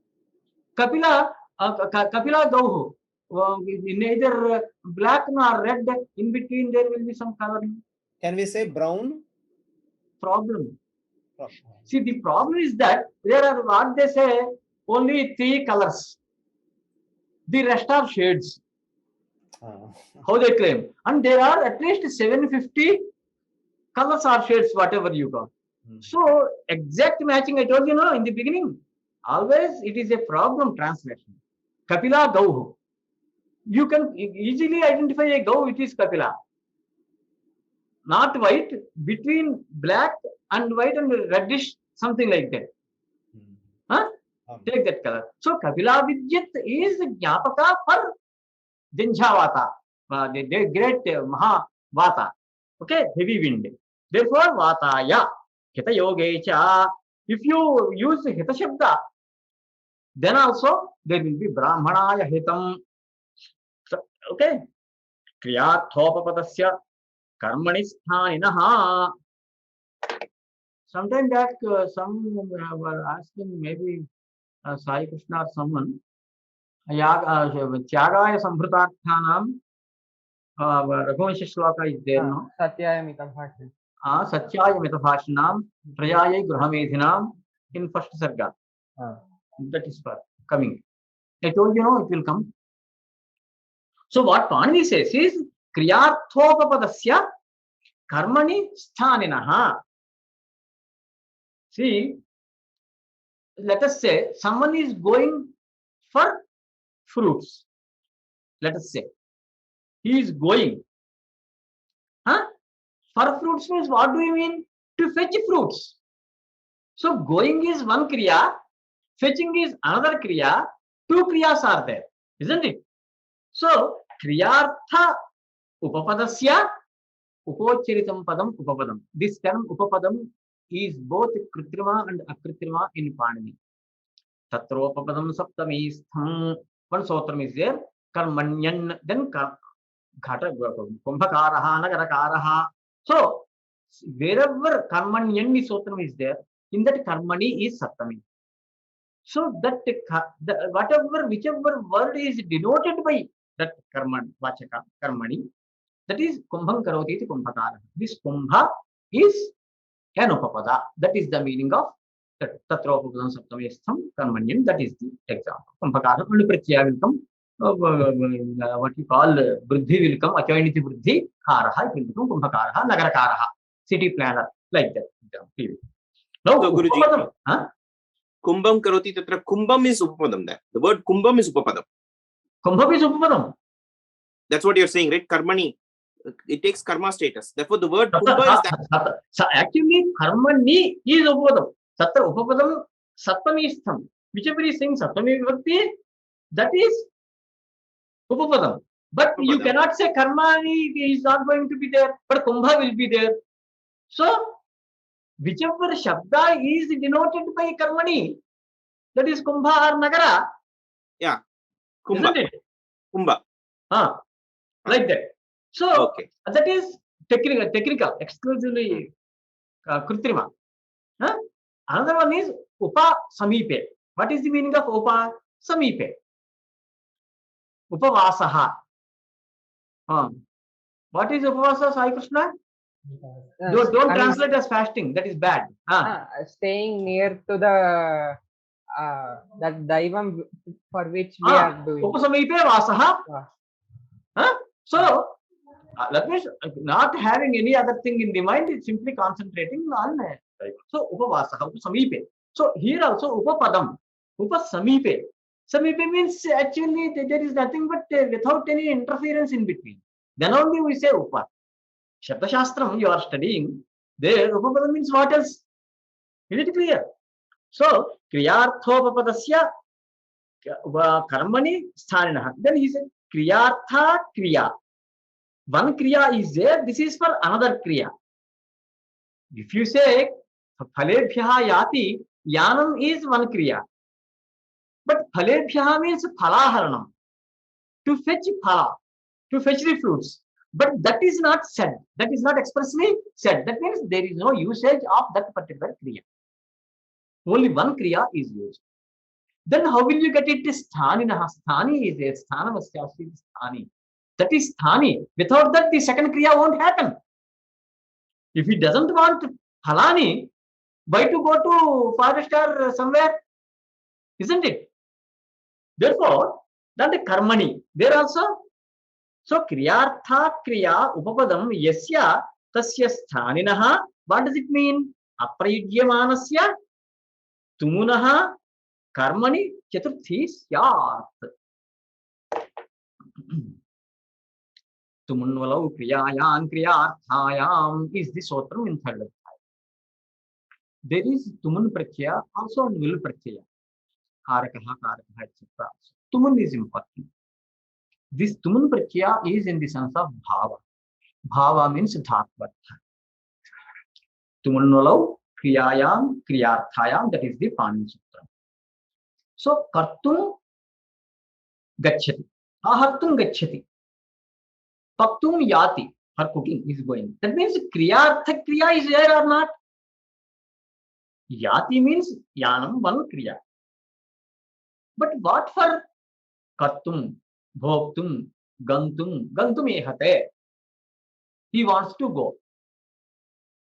Kapila Gauhu. Neither black nor red. In between there will be some color. Can we say brown? Problem. See, the problem is that there are what they say only 3 colors. The rest are shades. How they claim. And there are at least 750 colors or shades, whatever you got. So, exact matching, I told you in the beginning. Always it is a problem translation. Kapila Gauhu. You can easily identify a Gau, it is Kapila. Not white, between black and white and reddish, something like that. Huh? Take that color. So Kapila Vidyat is Jnapaka for Janjhavata, the great Mahavata. Okay, heavy wind. Therefore, Vataya, Hita Yogecha. If you use Hita Shabda, then also there will be Brahmanaya Hitam. Okay, Kriyathopapadasya Karmani Sthaninaha. Sometime back, some were asking, maybe Sai Krishna or someone, Tyagaya Sambhrutarthanam, Raghuvanshi Shloka is there, no? Satyaya Mitabhashanam. Satyaya Mitabhashanam, Prajaya Gruhamedhinam in first Sarga. That is for coming. I told you, no, it will come. So what Panini says is Kriyathopapadasya Karmani Sthaninaha. See, let us say someone is going for fruits. Let us say he is going. For fruits means what do you mean? To fetch fruits. So going is one kriya, fetching is another kriya. Two kriyas are there, isn't it? So kriyartha upapadasya upocharitam padam upapadam. This term upapadam is both kritrima and akritrima in Panini. Tatropapadam saptami stham. One sotram is there. Karmanyan, then Ghata Kumbhakaraha, Nagarakaraha. So wherever Karmanyan sotram is there, in that Karmani is Saptami. So that whichever word is denoted by that Karman, Vachaka, Karmani, that is Kumbham Karoti iti Kumbhakara. This Kumbha is an Upapada. That is the meaning of Tatropapadam Saptami Stham Karmanyan. That is the example. Kumbhakara and Pratyaya will come. What you call Bruddhi will come, Achainiti Bruddhi, Karaha, it will become Kumbhakaraha, Nagarakaraha, city planner, like that. Now, so, Guruji, Kumbham Karoti Tatra, Kumbham is Upapadam there. The word Kumbham is Upapadam. Kumbham is Upapadam. That's what you're saying, right? Karmani. It takes karma status. Therefore, the word Kumbha is that. So actually, Karmani is Upapadam. Satra Upapadam, Sattami Stham. Whichever is saying Sattami Vibhakti, that is Upapadam. But you cannot say Karmani is not going to be there, but Kumbha will be there. So, whichever Shabda is denoted by Karmani, that is Kumbha or Nagara. Yeah. Kumbha. Isn't it? Kumbha. Like that. So, okay. That is technical, exclusively Kritrima. Another one is Upa Samipe. What is the meaning of Upa Samipe? Upavasaha. What is Upavasa, Sai Krishna? Don't translate as fasting. That is bad. Staying near to the that Daivam for which we are doing. Upasamipe Vasaha. So, that means not having any other thing in the mind, it's simply concentrating on so Upavasaha, Upasamipe. So here also Upapadam, Upasamipe. Samipe means actually there is nothing but without any interference in between. Then only we say Upa. Shabda Shastram you are studying, there Upapadam means what else? Is it clear? So Kriyarthopapadasya Karmani Sthaninaha. Then he said Kriyartha Kriya. One Kriya is there, this is for another Kriya. If you say Phalebhyaha Yati, Yanam is one Kriya. But Phalebhyaha means Phalaharanam. To fetch Phala, to fetch the fruits. But that is not said. That is not expressly said. That means there is no usage of that particular Kriya. Only one Kriya is used. Then how will you get it? Sthaninaha. Sthani is there. Sthanavasya is Sthani. That is Sthani. Without that, the second Kriya won't happen. If he doesn't want Halani, why to go to forest or somewhere? Isn't it? Therefore, that the Karmani, there also. So, Kriyartha Kriya Upapadam Yasya Tasya Sthaninaha. What does it mean? Aprayudyamanasya Tumunaha कर्मणि चतुर्थी स्यात्. तुमुन्वलौ क्रियायां क्रियार्थायां is the sotram in third. There is tumun pratyaya, also nul pratyaya. Karakaha, karakaha, etc. Tumun is important. This tumun pratyaya is in the sense of bhava. Bhava means dhatvartha. Tumunvalau kriyayam kriyarthayam, that is the Panini Sutra. So kartum gacchati, ahartum gacchati, paktum yati, for cooking is going. That means kriyartha kriya is there or not? Yati means yanam, one kriya. But what for kartum, bhoktum, gantum ehate? He wants to go.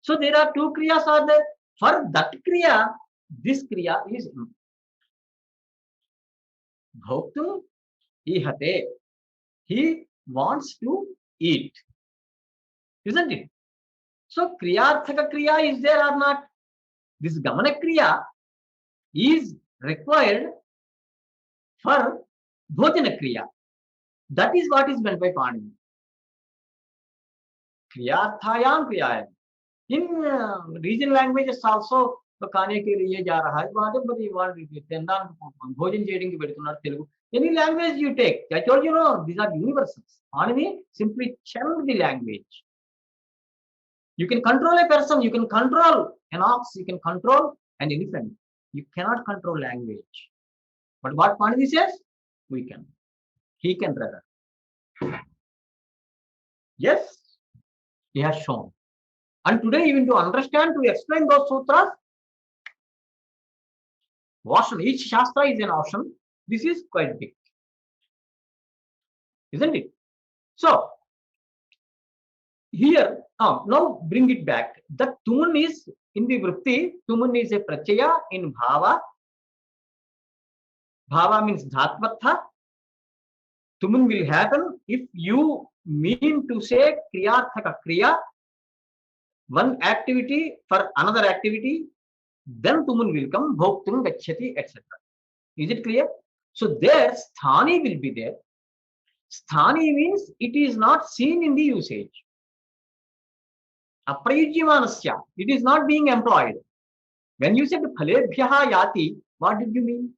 So there are two kriyas are there. For that kriya, this kriya is bhoktum ihate. He wants to eat. Isn't it? So kriyarthaka kriya is there or not? This gamana kriya is required for bhojana kriya. That is what is meant by Panini. Kriyarthayam kriyayam. In regional languages also, खाने के लिए जा रहा है, whatever you want to do, भोजन చేయడం కి పెడుతున్నారు Telugu. Any language you take, I told you, no, these are universals. Panini simply changed the language. You can control a person, you can control an ox, you can control an elephant. You cannot control language. But what Panini says, we can. He can rather. Yes, he has shown. And today, even to understand, to explain those sutras, each shastra is an ocean. This is quite big. Isn't it? So, here, now bring it back. The tumun is in the vritti, tumun is a pratyaya in bhava. Bhava means dhatvatha. Tumun will happen if you mean to say kriyarthaka kriya, one activity for another activity, then tumun will come, bhoktum gacchati, etc. Is it clear? So there, sthani will be there. Sthani means it is not seen in the usage. Aprayujyamanasya, it is not being employed. When you said phalebhyaha yati, what did you mean?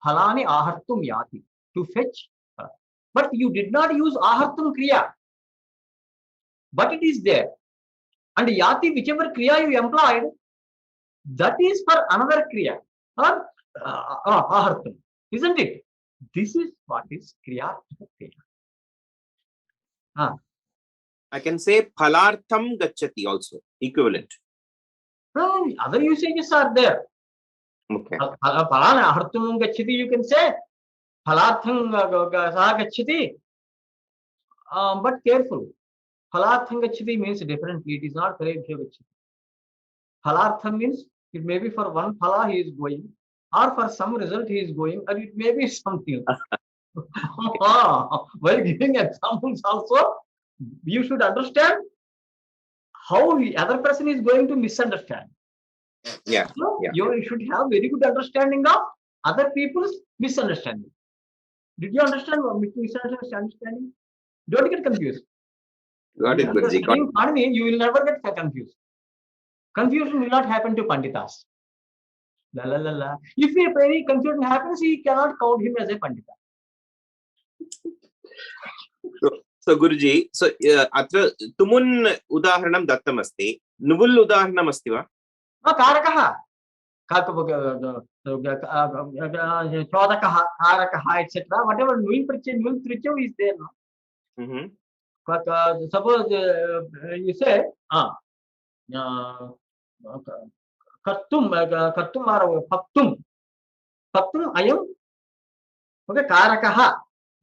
Phalani ahartum yati, to fetch. But you did not use ahartum kriya. But it is there. And yati, whichever kriya you employed, that is for another kriya. Or ahartam. Isn't it? This is what is kriya. I can say phalartham gacchati also, equivalent. Other usages are there. Okay. Phalana ahartam gacchati, you can say. Phalartham saha gacchati. But careful. Phalartham gacchati means differently. It is not phalebhya gacchati. Phalartham means it may be for one phala he is going, or for some result he is going, or it may be something. While giving examples also, you should understand how the other person is going to misunderstand. Yeah. So you should have very good understanding of other people's misunderstanding. Did you understand what misunderstanding? Don't get confused. Got it, Guruji. Panini, you will never get confused. Confusion will not happen to Panditas. La, la, la, la. If any confusion happens, he cannot count him as a Pandita. So Guruji, so atra tumun udaharanam dattam asti, nuvul udaharanam asti va? Karakaha. Chodakaha, Karakaha, etc. Whatever nul trichya is there. Suppose you say, kartum or paktum ayam, okay, karakaha.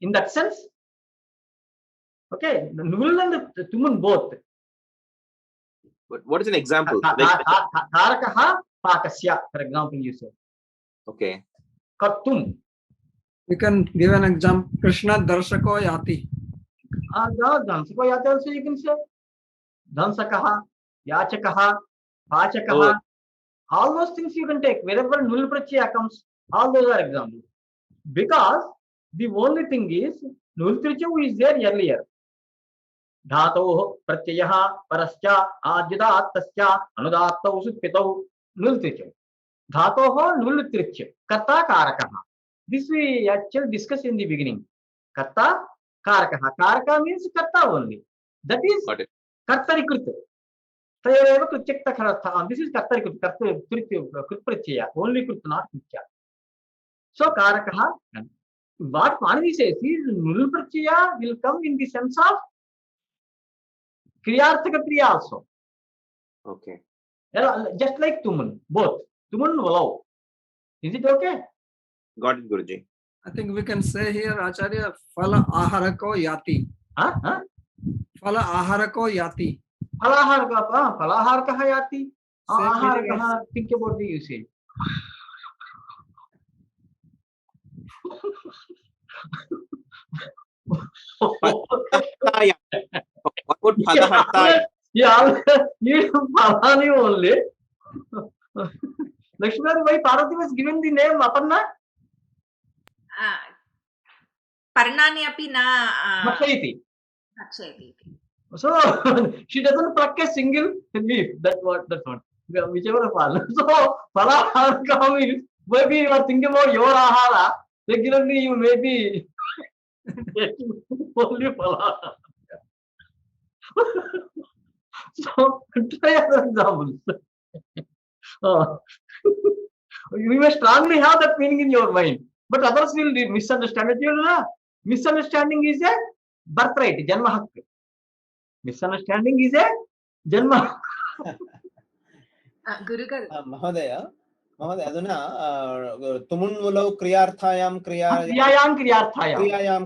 In that sense, okay, nul and tumun both. But what is an example? Karakaha pakasya, for example, you say. Okay. Kartum. You can give an example. Krishna darshako yati. Dhansako yati also you can say. Dhansakaha, yachakaha, pachakaha. All those things you can take. Wherever nul pratyaya comes, All those are examples. Because the only thing is, Nultrichu is there earlier. Dhatoh pratyayah parascha ajyadat tasya anudattau sutpitau Nultrichu. Dhatoh Nultrichu. Karta Karakam. This we actually discussed in the beginning. Karta Karakam. Karaka means Karta only. That is Kartarikrit. This is Kartarikrit. Kartarikrit. Only Krit, not Kritya. So Karakaha. What Panini says is Nul Pratyaya will come in the sense of Kriyarthaka Kriya also. Okay. Just like Tumun, both. Tumun Valau. Is it okay? Got it, Guruji. I think we can say here, Acharya, Phala Aharako Yati. Huh? Phala Aharako Yati. Phalahar Yati. Ahar, think about the usage. What about Padahartaya? Yeah, you Palani only. Lakshmi, why Parvati was given the name Aparna? Parnani api na Makshayati. Makshayati. So she doesn't pluck a single leaf. That's what. Whichever fall. So Phalahara means maybe you are thinking about your ahara. Regularly you may be only Phalahara. So try other examples. You may strongly have that meaning in your mind, but others will misunderstand it. You know, misunderstanding is a birthright, janma hak. Misunderstanding is a janma. Gurugal. Mahodaya, aduna tumunmulau kriyarthayam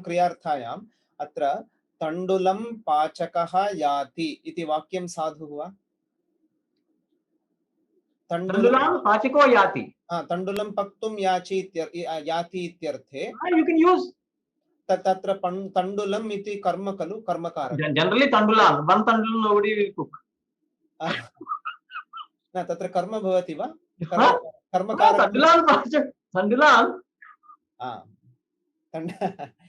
kriyarthayam atra tandulam pachakaha yati iti vakyam sadhu va? Tandulam pachako yati. Tandulam paktum yati ityarthe. You can use. Tatra tandulam iti karma kalu karmakara. Generally tandulam. One tandulam nobody will cook. Na tatra karma bhavati va? Karmakara. Tandulam.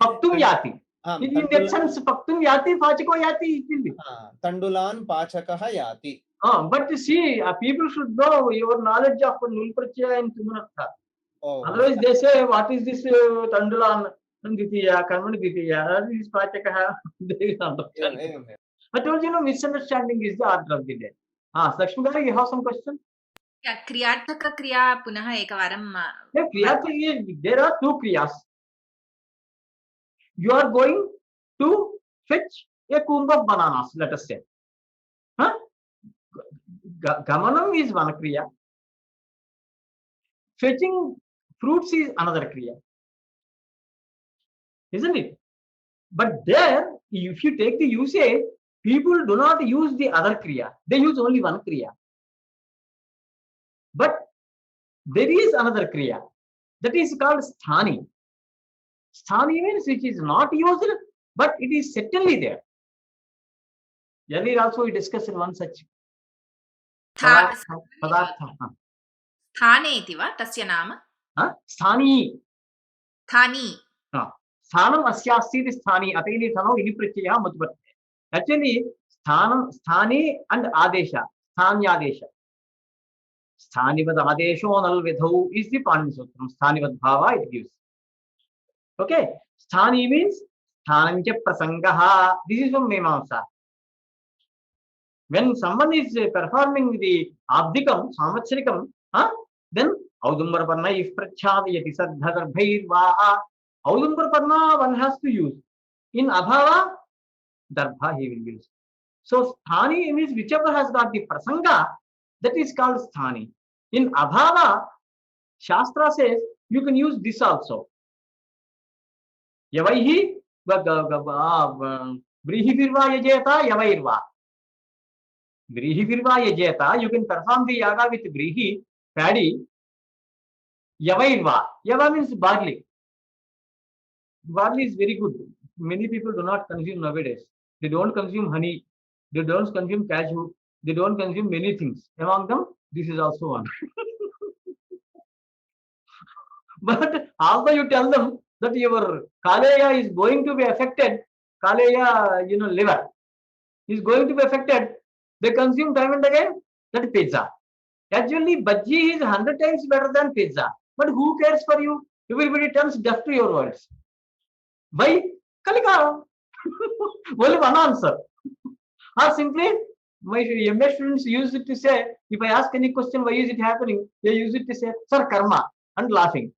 Paktum yati. In that sense, paktum yati, pachako yati. Tandulan pachakaha yati. But see, people should know your knowledge of Nul Pratyaya and Tumunatha. Otherwise, they say, what is this Tandulan Ditiya, Karman Ditiya, this is Pachakaha. They don't understand. I told you, misunderstanding is the order of the day. Lakshmi Gari, you have some question? Yeah, Kriyarthaka Kriya Punaha Ekavaram. There are two Kriyas. You are going to fetch a comb of bananas, let us say. Gamanam is one kriya. Fetching fruits is another kriya. Isn't it? But there, if you take the usage, people do not use the other kriya. They use only one kriya. But there is another kriya. That is called sthani. Sthani means which is not used, but it is certainly there. Earlier also we discussed in one such. Padartha. Sthane iti va tasya nama? Sthani. Sthani. Sthanam asyasti sthani ateni thano ini pratyaya matvarte. Actually, sthanam, sthani and adesha. Sthanyadesha. Sthanivad adesho nal vidhau is the Panini Sutram. Sthanivad bhava it gives. Okay. Sthani means sthanam cha prasangaha. This is from Mimamsa. When someone is performing the abdikam, samvatsarikam, then Audumbar Parna if prachadayati saddhagarbhairva. Audumbar Parna one has to use. In Abhava, Darbha he will use. So Sthani means whichever has got the prasanga, that is called Sthani. In Abhava, Shastra says you can use this also. Yavaihi Vrihi Virva Yajeta Yavairva. Vrihi Virva Yajeta, you can perform the yaga with Vrihi, paddy. Yavairva. Yava means barley. Barley is very good. Many people do not consume nowadays. They don't consume honey. They don't consume cashew. They don't consume many things. Among them, this is also one. But although you tell them that your kaleya is going to be affected, kaleya, liver is going to be affected, they consume time and again that pizza. Actually, bhaji is 100 times better than pizza. But who cares for you? Everybody turns deaf to your words. Why? Kalika. Only one answer. Or simply, my MA students use it to say, if I ask any question, why is it happening? They use it to say, sir, karma, and laughing.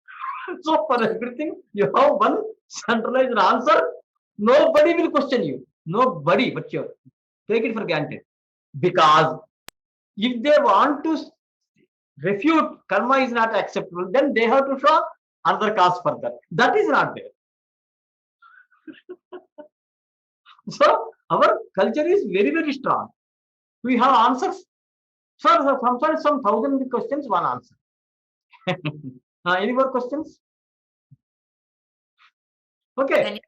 So for everything, you have one centralized answer. Nobody will question you. Nobody, but you take it for granted. Because if they want to refute karma is not acceptable, then they have to show another cause for that. That is not there. So our culture is very, very strong. We have answers. Sir, sometimes some thousand questions, one answer. Any more questions? Okay.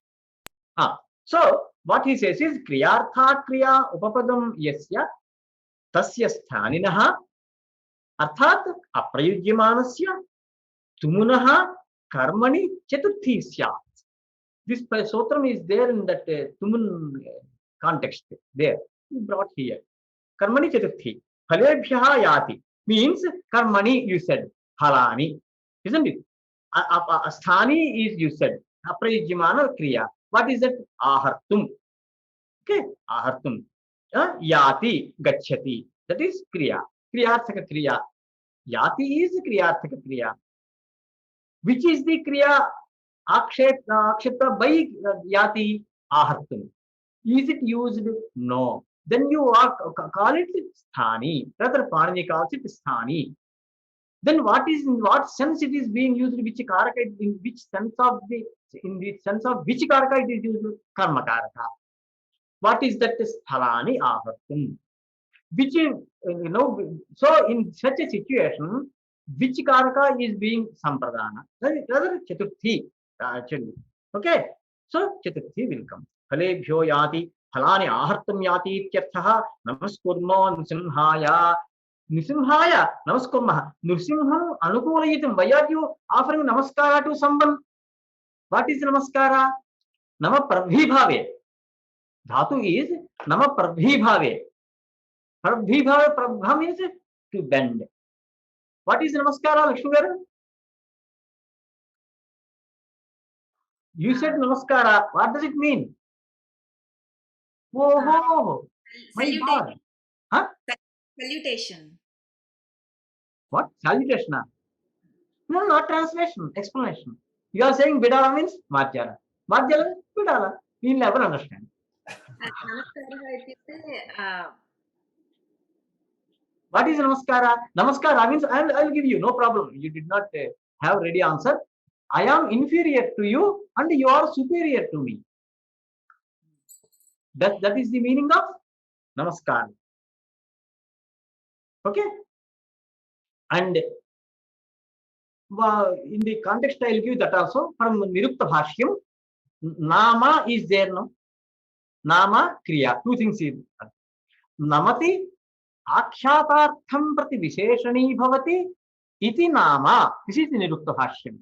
So what he says is kriyartha kriya upapadam yasya tasya sthaninaha अर्थात अप्रयुज्यमानस्य तुमुनः कर्मणि चतुर्थी स्यात्. This sotram is there in that tumun context. There we brought here. Karmani chaturthi phalebhyah yati means karmani you said phalani, isn't it? Sthani is you said aprayujyamana kriya. What is that? Ahartum. Okay, ahartum. Yati gacchati. That is kriya. Kriyarthaka kriya. Yati is kriyarthaka kriya. Which is the kriya akshepta by yati? Ahartum. Is it used? No. Then you call it sthani. Rather, Panini calls it sthani. Then in what sense it is being used? Which karaka? In which sense of which karaka it is used? Karma karaka. What is that? Sthalani ahartum. Which so in such a situation, which karaka is being sampradana? Rather chaturthi actually. Okay, so chaturthi will come. Phalebhyo yati phalani ahartam yati ityarthaha namaskurmo nrisimhaya. Nrisimhaya namaskurmah. Nrisimham anukulayitam. Why are you offering namaskara to someone? What is namaskara? Nama prabhibhave. Dhatu is nama prabhibhave. Prabhibhava, prabha means to bend. What is namaskara, Lakshmi Garu? You said namaskara. What does it mean? Oh, my God. Huh? Salutation. What? Salutation? No, not translation. Explanation. You are saying bidala means Madhyala. Madhyala means bidala. You will never understand. What is namaskara? Namaskara means I will give you, no problem. You did not have ready answer. I am inferior to you and you are superior to me. That is the meaning of namaskar. Okay. And in the context I will give that also. From Nirukta Bhashyam, nama is there, no? Nama kriya. Two things is namati akshatartham prati visheshani bhavati iti nama. This is the Nirukta Bhashyam.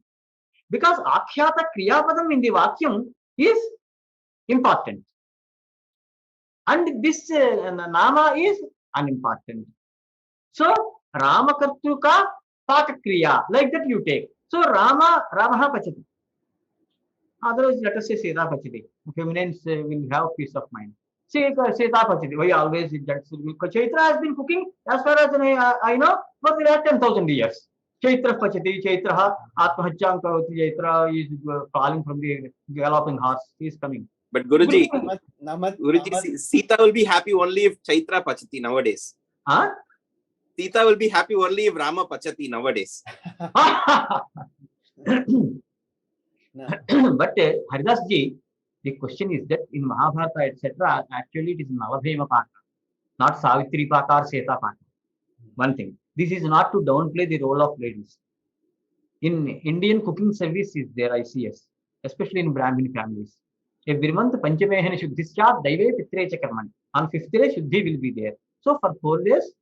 Because akhyata kriya padam in the vakyam is important. And this nama is unimportant. So Rama Kartuka Pakakriya, like that you take. So Ramaha Pachati. Otherwise, let us say Sita Pachati. Feminines will have peace of mind. Sita Pachati. Why always Chaitra has been cooking as far as I know for the last 10,000 years. Chaitra Pachati, Chaitra Atmahacham Kavati, Chaitra is falling from the galloping horse. He is coming. But Guruji, Guruji, Sita will be happy only if Chaitra Pachati nowadays. Huh? Sita will be happy only if Rama Pachati nowadays. But Haridas ji, the question is that in Mahabharata, etc., actually it is Navabhema Paka, not Savitri Paka or Seta Paka. One thing. This is not to downplay the role of ladies. In Indian cooking service is there, ICS, especially in Brahmin families. Every month, Panchamehana Shuddhisyat, Daive Pitre Chakarman. On 5th day, Shuddhi will be there. So for 4 days,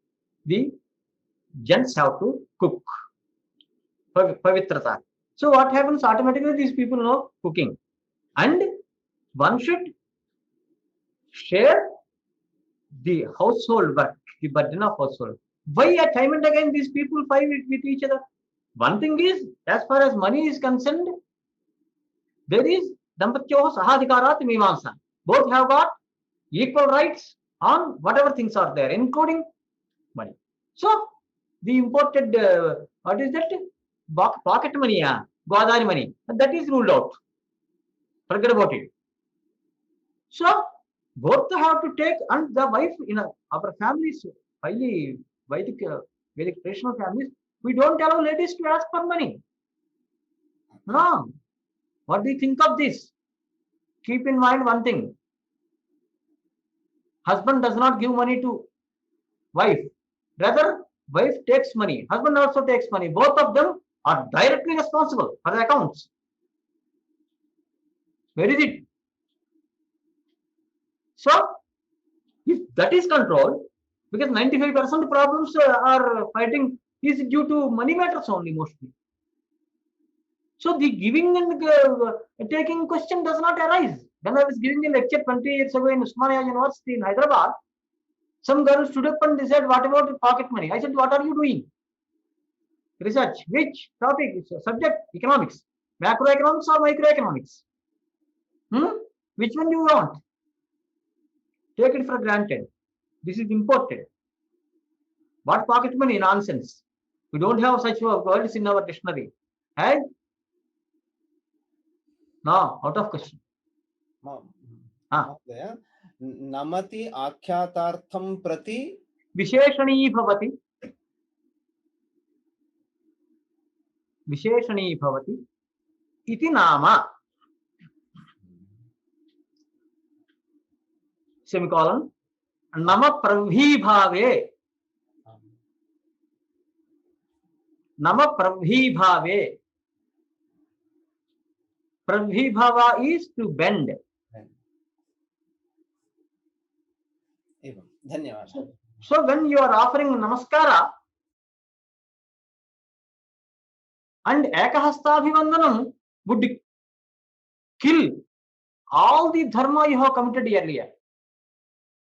the gents have to cook. Pavitrata. So what happens automatically? These people know cooking, and one should share the household work, the burden of household. Why time and again these people fight with each other? One thing is, as far as money is concerned, there is dampatyoh sahadhikarat mimamsa. Both have got equal rights on whatever things are there, including money. So the imported what is that? Pocket money, Godavari money, that is ruled out. Forget about it. So both have to take, and the wife in our families, highly Vedic traditional families, we don't allow ladies to ask for money. No. What do you think of this? Keep in mind one thing. Husband does not give money to wife. Rather, wife takes money. Husband also takes money. Both of them are directly responsible for the accounts. Where is it? So, if that is controlled, because 95% problems are fighting is due to money matters only mostly. So the giving and taking question does not arise. When I was giving a lecture 20 years ago in Usmania University in Hyderabad, some girl stood up and they said, "What about pocket money?" I said, "What are you doing?" Research. Which topic? Subject? Economics. Macroeconomics or microeconomics? Which one do you want? Take it for granted. This is imported. What pocket money? Nonsense. We don't have such words in our dictionary. And no, out of question. Namati आख्यातार्थं प्रति विशेषणी भवति इति नाम semicolon नम प्रभिभावे प्रभिभावा is to bend. So when you are offering namaskara and ekahastabhivandanam would kill all the dharma you have committed earlier.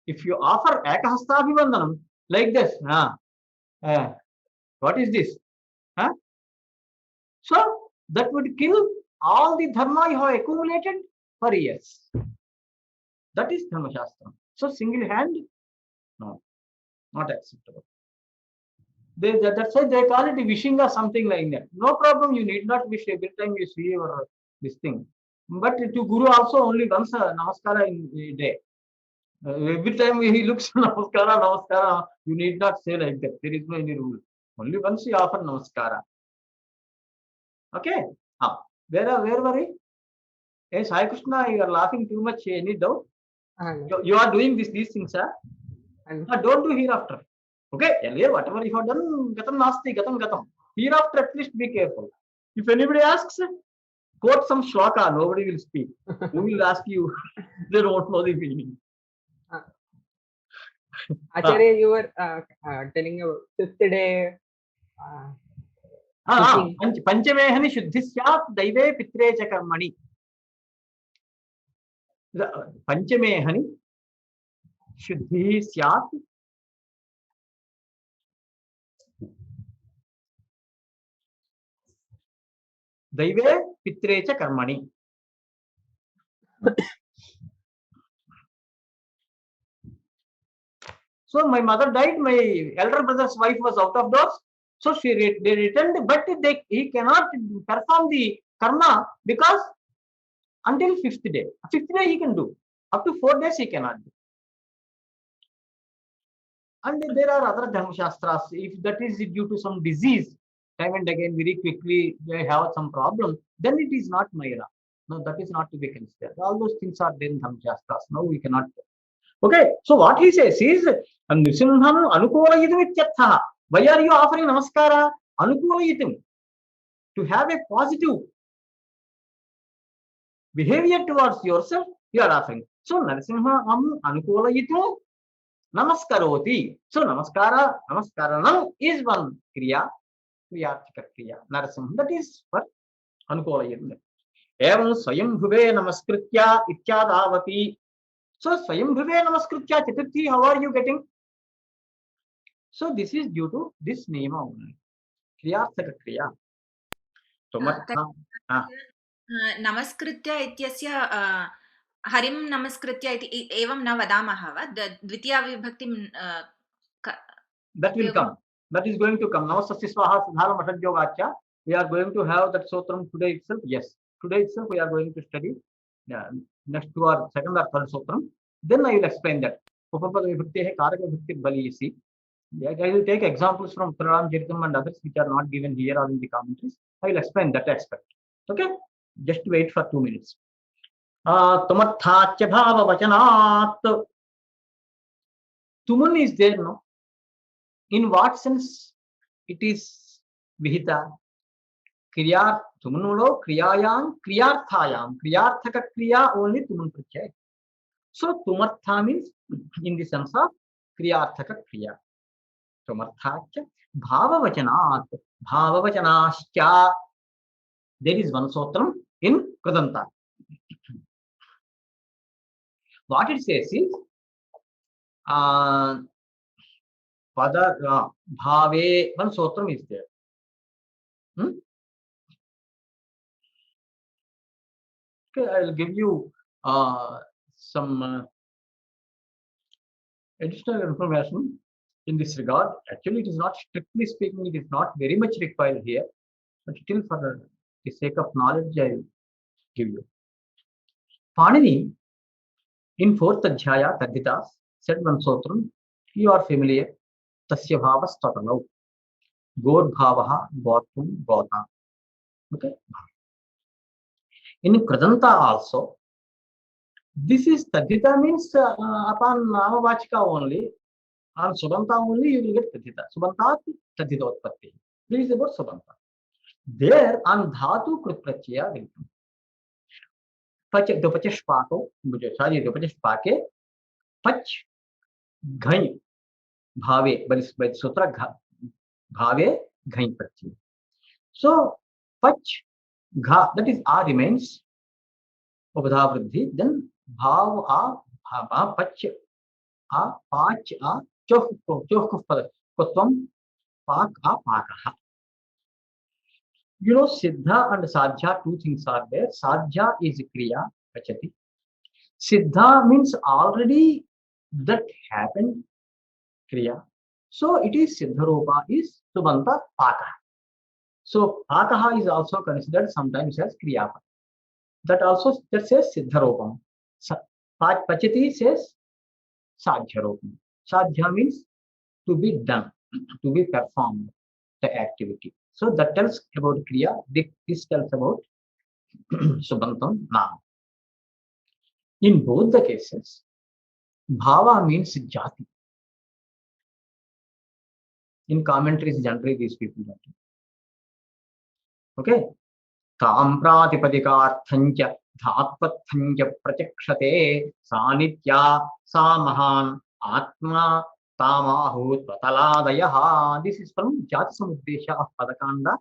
If you offer ekahastabhivandanam like this, what is this? So that would kill all the dharma you have accumulated for years. That is Dharma Shastra. So single hand, no, not acceptable. That's why they call it wishing or something like that. No problem, you need not wish every time you see your this thing. But to Guru also only once namaskara in a day. Every time he looks namaskara, you need not say like that. There is no any rule. Only once you offer namaskara. Okay. Where were we? Hey, Sai Krishna, you are laughing too much. Any doubt? You are doing these things, sir. Don't do hereafter. Okay, earlier whatever you have done, gatam nasti, gatam. Hereafter, at least be careful. If anybody asks, quote some shloka, nobody will speak. Who will ask you? They don't know the meaning. Acharya, you were telling about fifth day. Panchmehani shuddhi syat daive pitre cha karmani. Panchmehani shuddhi syat daive pitre cha karmani. So my mother died, my elder brother's wife was out of doors. So they returned, but he cannot perform the karma because until fifth day. Fifth day he can do. Up to 4 days he cannot do. And there are other Dharma Shastras. If that is due to some disease, time and again, very quickly they have some problem, then it is not Mayra. No, that is not to be considered. All those things are there in Dharma Shastras. No, we cannot. Okay, so what he says is, Nisimham Anukulayitim ityartha. Why are you offering namaskara? Anukulayitim. To have a positive behavior towards yourself, you are offering. So Narasimha Anukulayitum Namaskaroti. So Namaskaranam is one kriya, kriyarthika kriya. Narasimha, that is for अनुकूलयन् एवं स्वयंभुवे नमस्कृत्य इत्यादावपि. So स्वयंभुवे नमस्कृत्य चतुर्थी, how are you getting? So this is due to this niyama only. क्रियार्थक क्रिया. नमस्कृत्य इत्यस्य हरिं नमस्कृत्य इति एवं न वदामः वा? द्वितीया विभक्तिं that will come. That is going to come. Namastasya swaha sudharam asajyogacha. We are going to have that sutram today itself. Yes, today itself we are going to study next to our second or third sutram. Then I will explain that. Upapada vibhakti hai, karaka vibhakti bali isi. I will take examples from Praram Jiritam and others which are not given here or in the commentaries. I will explain that aspect. Okay? Just wait for 2 minutes. Tumarthachya bhava vachanat. Tuman is there, no? In what sense it is vihita? Kriya tumunulo kriyayam kriyarthayam. Kriyarthaka kriya only tumun pratyay. So tumartha means in the sense of kriyarthaka kriya. Tumarthachya bhava vachanat. Bhava vachanascha. There is one sutram in Kradanta. What it says is pada bhave, one sutram is there. Okay, I will give you some additional information in this regard. Actually, it is not strictly speaking, it is not very much required here, but still for the sake of knowledge, I will give you. Panini in 4th Adhyaya Tadhitas said one sutram, you are familiar. Tasya bhavas tatalav. Gor bhavaha gotum gota. Okay. In Kradanta also, this is Tadhita means upon Namavachika only, on Subanta only you will get Tadhita. Subantat Tadhita Utpatti. This is about Subanta. There on Dhatu Krut Pratyaya will come. Pach Dupachashpako, sorry, Dupachashpake, Pach Ghai Bhave, but it's by Sutra Bhave Ghai Pratyaya. So Pach Gha, that is A remains. Ubadha Vruddhi, then Bhav A, Pach A, Pach A, Chof Pada, Kotvam, Pak A, Pakaha. You know, Siddha and Sadhya, two things are there. Sadhya is Kriya, Pachati. Siddha means already that happened, Kriya. So it is Siddharopa is Subanta Pakaha. So Pakaha is also considered sometimes as Kriya. That also that says Siddharopam. Pachati says Sadhyaropam. Sadhya means to be done, to be performed, the activity. So that tells about Kriya, this tells about Subantam Nama. In both the cases, Bhava means Jati. In commentaries, generally these people don't. Okay? Tam pratipadikaarthancha dhatvathancha pratyakshate sanitya samahan atma tamahu tataladaya. This is from Jati Samuddesha of Padakanda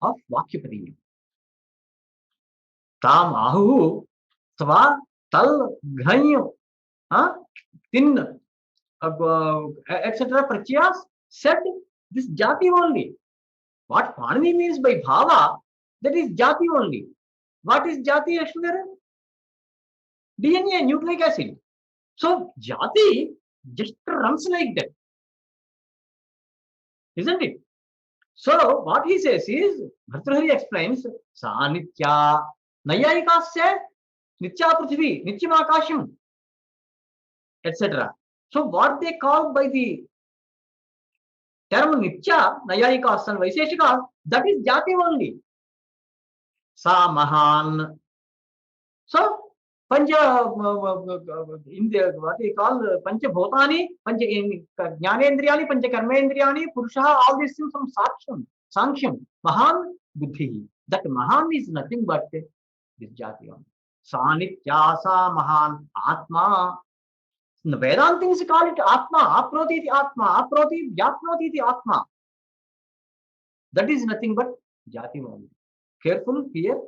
of Vakyapadiya. Tam ahu sva tal ghanyo tin etc. pratyas said this Jati only. What Panini means by Bhava, that is Jati only. What is Jati, Ashwara? DNA, nucleic acid. So Jati just runs like that. Isn't it? So what he says is, Bhartrahari explains, Sanitya Nayayikasya Nitya Prithvi, Nityam Akasham, etc. So what they call by the term Nitya, Nayayikas and Vaiseshikas, that is Jati only. Sa Mahan. So, Panja, in the, what we call Pancha Bhotani, Pancha Jnanendriyani, Pancha Karmendriyani, Purusha, all these things from Sanksham, Mahan Buddhi. That Mahan is nothing but this Jati only. Sanitya Sa Mahan Atma. The Vedantins call it Atma, Aproti iti Atma, Aproti Vyapnoti iti Atma. That is nothing but Jati only. Careful here,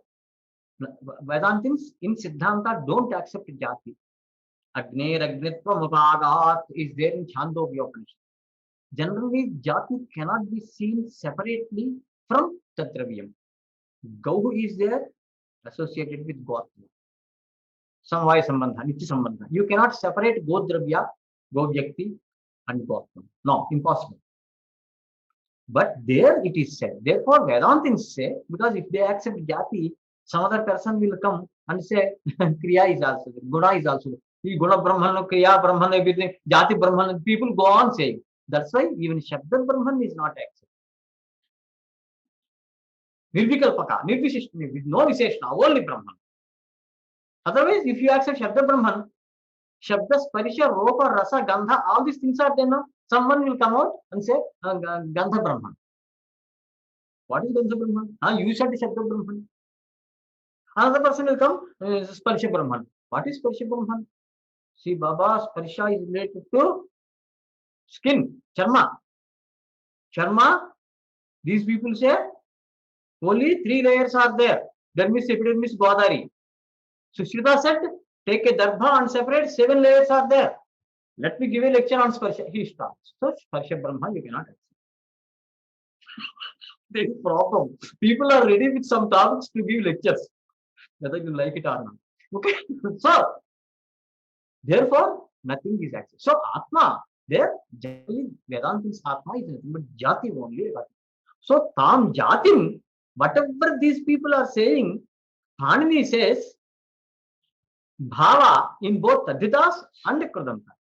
Vedantins in Siddhanta don't accept jati. Agner Agnitvam Upagat is there in Chandogya Upanishad. Generally, jati cannot be seen separately from Tadravyam. Gau is there associated with Gotma. Samvaya Sambandha, Nitya Sambandha. You cannot separate Godravya, Govyakti, and Gotma. No, impossible. But there it is said. Therefore, Vedantins say, because if they accept jati, some other person will come and say, Kriya is also there, Guna is also there. Guna Brahman, Kriya Brahman, everything, Jati Brahman, people go on saying. That's why even Shabda Brahman is not accepted. Nirvikalpaka, Nirvishishtani, with no Visheshna, only Brahman. Otherwise, if you accept Shabda Brahman, Shabda, Sparisha, Ropa, Rasa, Gandha, all these things are there now. Someone will come out and say, Gandha Brahman. What is Gandha Brahman? You said Shabda Brahman. Another person will come, Sparsha Brahman. What is Sparsha Brahman? See, Baba, Sparsha is related to skin, Charma. Charma, these people say, only 3 layers are there. Dermis, epidermis, Godari. Sushrita said, take a darbha and separate, 7 layers are there. Let me give a lecture on Sparsha. He starts. So, Sparsha Brahma, you cannot accept. There is a problem. People are ready with some topics to give lectures, whether you like it or not. Okay? So, therefore, nothing is accepted. So, Atma, there, generally, Vedantin's Atma is nothing but Jati only. So, Tam Jatim, whatever these people are saying, Panini says, Bhava in both Tadvitas and Kradanta.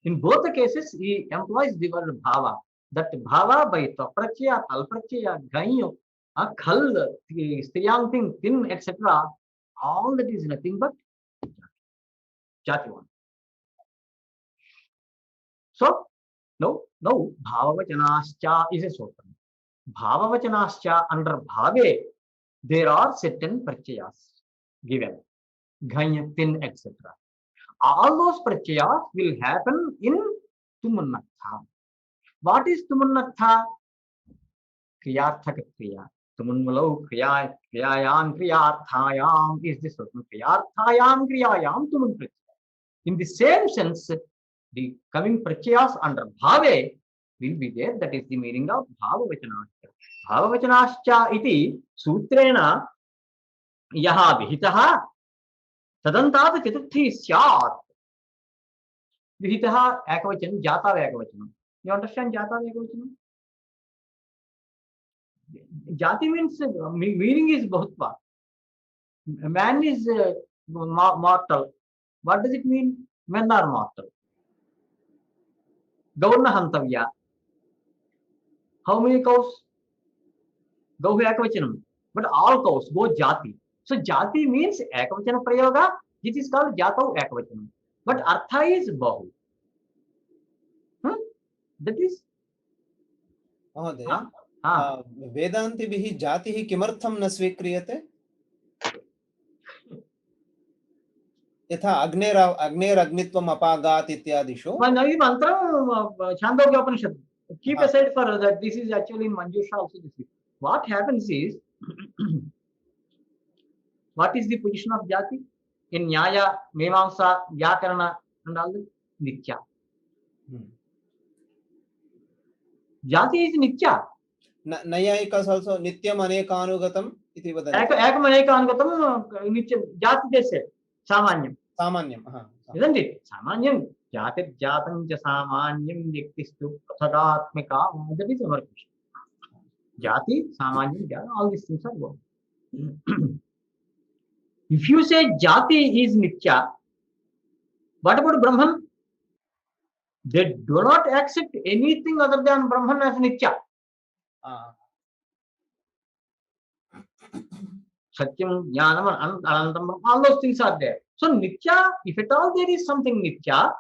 In both the cases, he employs the word Bhava. That Bhava by Taprachya, Alprachya, Ganyo, Khal, Striyang, Tin, etc. All that is nothing but Jati one. So, no, Bhavavachanascha is a sutra. Bhavavachanascha under Bhave, there are certain prachayas given. Ghanya, tin, etc. All those prachayas will happen in Tumunatha. What is Tumunatha? Kriyarthaka Kriya. Tumunmalo Kriya, Kriyayam, Kriyarthayam is this one. Kriyarthayam, Kriyayam, Tumun prachaya. In the same sense, the coming prachayas under Bhave will be there. That is the meaning of Bhavavachanascha. Bhavavachanascha iti sutrena yaha vihitaha tadantat chaturthi syat. Vihitaha ekavachanam, jata ekavachanam. You understand jata ekavachanam? Jati means meaning is bahutva. Man is mortal. What does it mean? Men are mortal. Gaurna hantavya. How many cows? Gau ekavachanam. But all cows go jati. So jati means ekavachana prayoga, which is called jatau ekavachanam. But artha is bahu. That is. वेदान्तिभिः जातिः किमर्थं न स्वीक्रियते? यथा अग्नेरग्नित्वम् अपागात् इत्यादिषु. नवी मंत्रम छांदोग्य उपनिषद. Keep aside for that. This is actually in Manjusha also. What happens is, what is the position of jati in Nyaya, Mimamsa, Vyakarana, and all that? Nitya. Jati is Nitya. Nayayikas also Nityam Anekanugatam iti vadanti. Ekam Anekanugatam Nityam. Jati they say. Samanyam. Samanyam. Isn't it? Samanyam. Jatit jatam ja samanyam yaktistu pathagatmika. That is our question. Jati, samanyam, jati, all these things are going. If you say jati is nitya, what about Brahman? They do not accept anything other than Brahman as nitya. Satyam, Jnanam, Anantam, all those things are there. So nitya, if at all there is something nitya,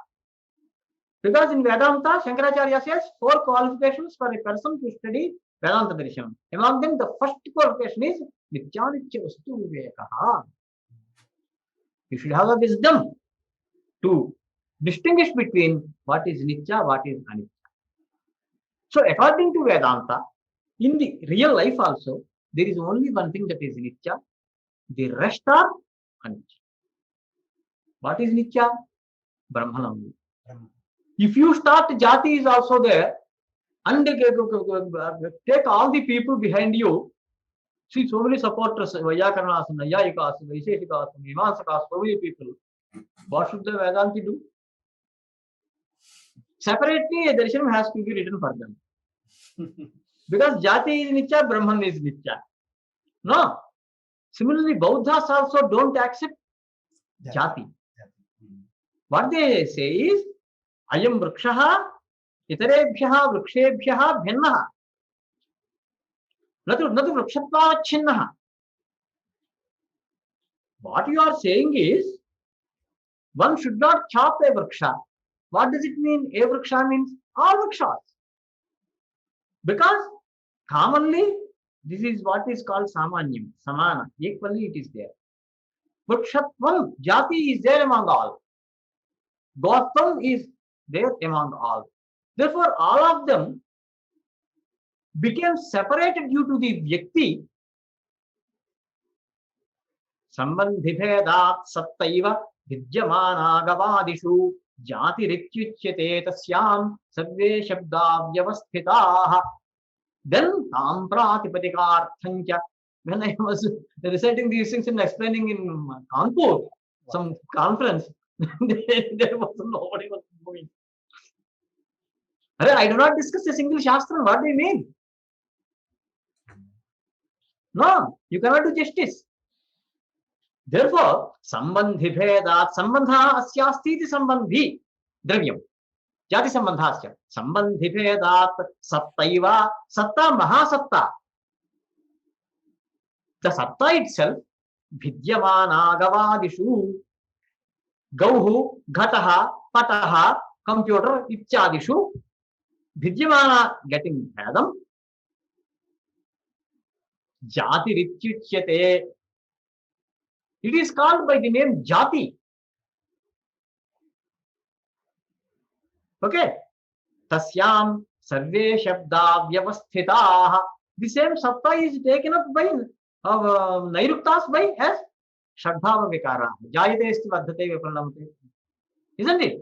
because in Vedanta, Shankaracharya says 4 qualifications for a person to study Vedanta Darshanam. Among them, the first qualification is Nitya Nitya Vastu Vivekaha. You should have a wisdom to distinguish between what is Nitya, what is Anitya. So, according to Vedanta, in the real life also, there is only one thing that is Nitya, The rest are Anitya. What is Nitya? Brahmanam. If you start Jati is also there, and take all the people behind you. See, so many supporters, Vyakarnas, Nayayikas, Vaisheshikas, Mimamsakas, so many people. What should the Vedanti do? Separately, a darshan has to be written for them. Because Jati is Nitya, Brahman is Nitya. No. Similarly, Bauddhas also don't accept Jati. What they say is, Ayam Vrikshaha, Itarebhyaha, Vrikshebhyaha, Bhennaha. Natu Vrikshatva Chinnaha. What you are saying is, one should not chop a vriksha. What does it mean? A vriksha means all vrikshas. Because commonly, this is what is called samanyam, samana. Equally it is there. Vrikshatvam, jati is there among all. Gotvam is there among all. Therefore, all of them became separated due to the vyakti. Sambandhibhedat sattaiva vidyamanaagavadishu jatirityuchyate tasyam sarve shabda vyavasthitaah. Then tam pratipadikaarthancha. When I was reciting these things and explaining in Kanpur, some conference, there was nobody was moving. I do not discuss a single shastra. What do you mean? No, you cannot do justice. Therefore, sambandhi bhedat sambandha asyasti iti sambandhi dravyam. Jati sambandha asya. Sambandhi bhedat sattaiva satta mahasatta. The satta itself, vidyamanagavadishu, gauhu, ghataha, pataha, computer, ityadishu, vidyamana getting bhedam, jati rityuchyate. It is called by the name jati. Okay. Tasyam sarve shabda vyavasthitaah. The same satta is taken up by Nairuktas by as Shadbhava Vikara. Jayate esti vadhate vipranamate. Isn't it?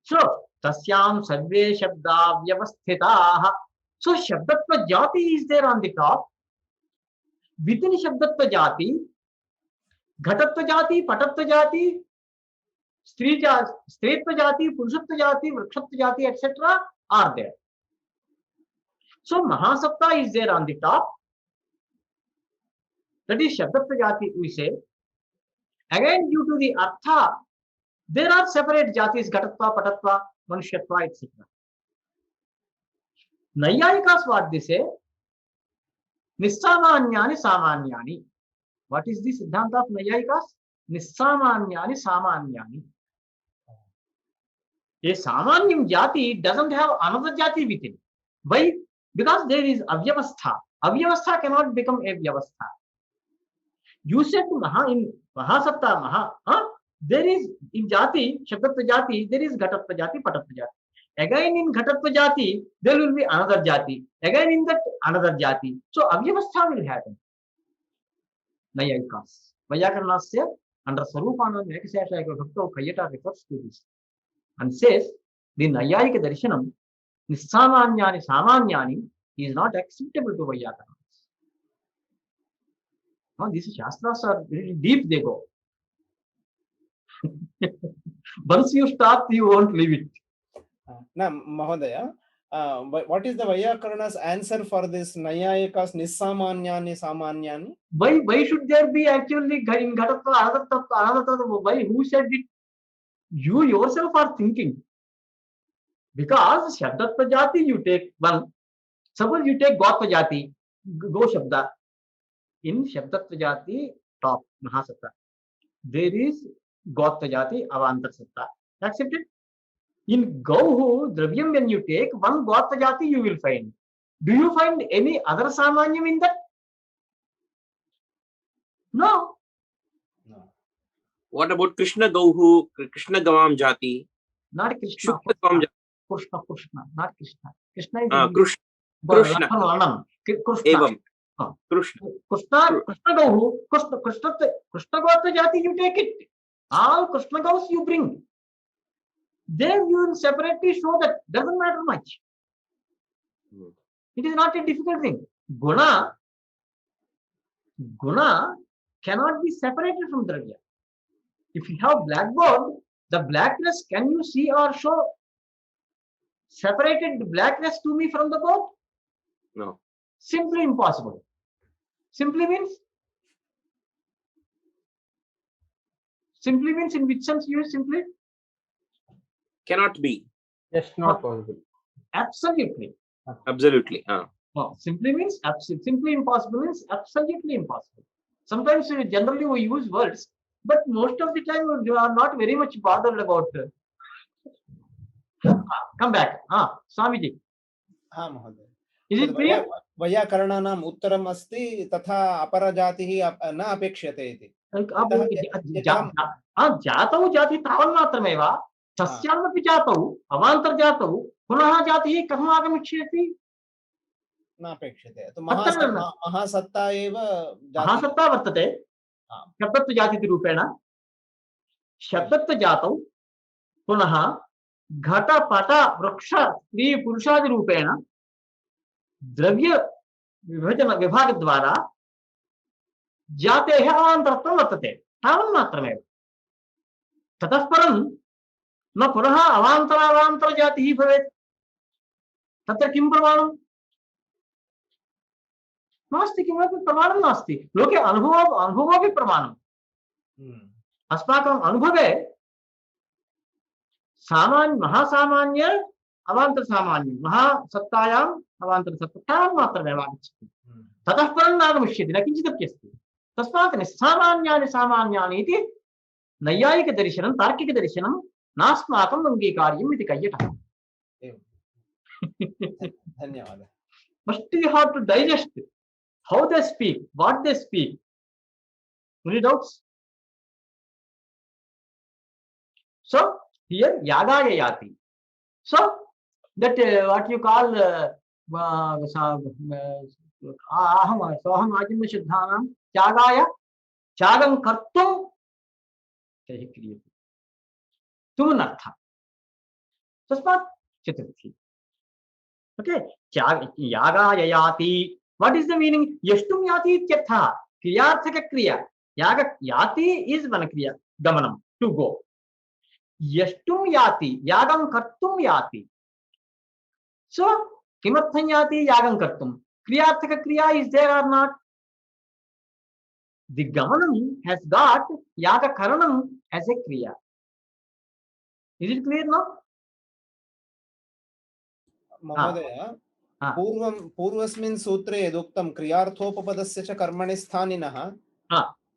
So, tasyam sarve shabda vyavasthitaah. So, Shabdatva Jati is there on the top. Within Shabdatva Jati, Ghatatva Jati, Patatva Jati, Stretva Jati, Purushatva Jati, Vrikshatva Jati, etc. are there. So, Mahasatta is there on the top. That is Shabdatva Jati, we say. Again, due to the Artha, there are separate Jatis, Ghatatva, Patatva, Manushyatva, etc. Nayayikas, what they say? Nissamanyani Samanyani. What is the Siddhanta of Nayayikas? Nissamanyani Samanyani. A Samanyam Jati doesn't have another Jati within. Why? Because there is Avyavastha. Avyavastha cannot become a Vyavastha. You said in Mahasatta, there is in Jati, Shabdatva Jati, there is Ghatatva Jati, Patatva Jati. Again in Ghatatva Jati, there will be another Jati. Again in that, another Jati. So Avyavastha will happen. Nayayikas. Vyakarnasya under Sarupana Ekasashayaka Bhakto Kayata refers to this and says the Nayayika Darshanam Nissamanyani Samanyani is not acceptable to Vyakarnas. These Shastras are very deep, they go. Once you start, you won't leave it. Now, Mahodaya, what is the Vyakarana's answer for this Nayayikas Nissamanyani Samanyani? Why should there be actually in Ghatatva, another Tattva? Why? Who said it? You yourself are thinking. Because Shabdatva Jati, you take one. Suppose you take Gotva Jati, Go Shabda. In Shabdatva Jati, top, Mahasatta. There is Gotva Jati, Avantar Satta. Accepted? In Gauhu, Dravyam, when you take one Gotva Jati, you will find. Do you find any other Samanyam in that? No. What about Krishna Gauhu, Krishna Gavam Jati? Not Krishna. Krishna, not Krishna. Krishna is Krishna. Krishna. Krishna Gotra Jati, you take it. All Krishna goes you bring. Then you will separately show that doesn't matter much. It is not a difficult thing. Guna cannot be separated from Dravya. If you have blackboard, the blackness, can you see or show separated blackness to me from the board? No. Simply impossible. Simply means in which sense you use simply? Cannot be. Just not possible. Absolutely. Absolutely. No, simply means simply impossible means absolutely impossible. Sometimes generally we use words, but most of the time you are not very much bothered about. Come back. Swamiji. Is it clear? वैयाकरणानाम् उत्तरम् अस्ति तथा अपरजातिः न अपेक्ष्यते इति जातौ जाति तावन्मात्रमेव तस्यामपि जातौ अवान्तर्जातौ पुनः जातिः कथम् आगमिष्यति नापेक्ष्यते तो महासत्ता एव महासत्ता वर्तते शब्दत्व जाति रूपेण शब्दत्व जातौ पुनः घट पट वृक्ष स्त्री पुरुषादि रूपेण द्रव्य विभजन विभाग द्वारा जातेः अवान्तरत्वं वर्तते तावन्मात्रमेव ततः परं न पुनः अवान्तरावान्तर जातिः भवेत् तत्र किं प्रमाणं नास्ति किमपि प्रमाणं नास्ति लोके अनुभवोऽपि प्रमाणम् अस्माकम् अनुभवे सामान्य महासामान्य अवान्तर सामान्य महासत्तायाम् अवान्तर सत्ता मात्रमेव आगच्छति ततः परं नागमिष्यति न किञ्चिदपि अस्ति तस्मात् निस्सामान्यानि सामान्यानि इति नैयायिकदर्शनं तार्किकदर्शनं नास्माकम् अङ्गीकार्यम् इति कय्यटः धन्यवादः Must you have to digest how they speak, what they speak. Any doubts? So here yagaya yati. So that what you call aham ajinna siddhanam tyagaya tyagam kartum tehi kriyate tumanartha tasmat chaturthi. Okay, yagaya yati. What is the meaning? Yashtum yati ityartha. Kriyarthaka kriya. Yaga yati is one kriya. Gamanam, to go. Yashtum yati. Yagam kartum yati. So, kimartham yati yagam kartum. Kriyarthaka kriya is there or not? The gamanam has got yaga karanam as a kriya. Is it clear now? महोदय पूर्वस्मिन् सूत्रे यदुक्तं क्रियार्थोपपदस्य च कर्मणि स्थानिनः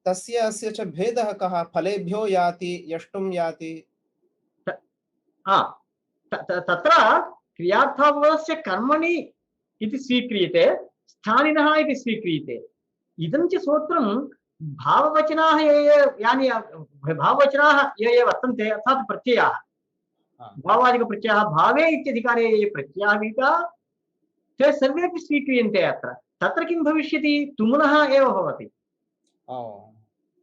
तस्य अस्य च भेदः कः फलेभ्यो याति यष्टुं याति तत्र क्रियार्थोपपदस्य कर्मणि इति स्वीक्रियते स्थानिनः इति स्वीक्रियते इदं च सूत्रं भाववचनाः ये वर्तन्ते अर्थात् प्रत्ययाः भावादिकप्रत्ययः भावे इत्यधिकारे ये प्रत्ययाः विहिताः ते सर्वेपि स्वीक्रियन्ते अत्र तत्र किं भविष्यति तुमुनः एव भवति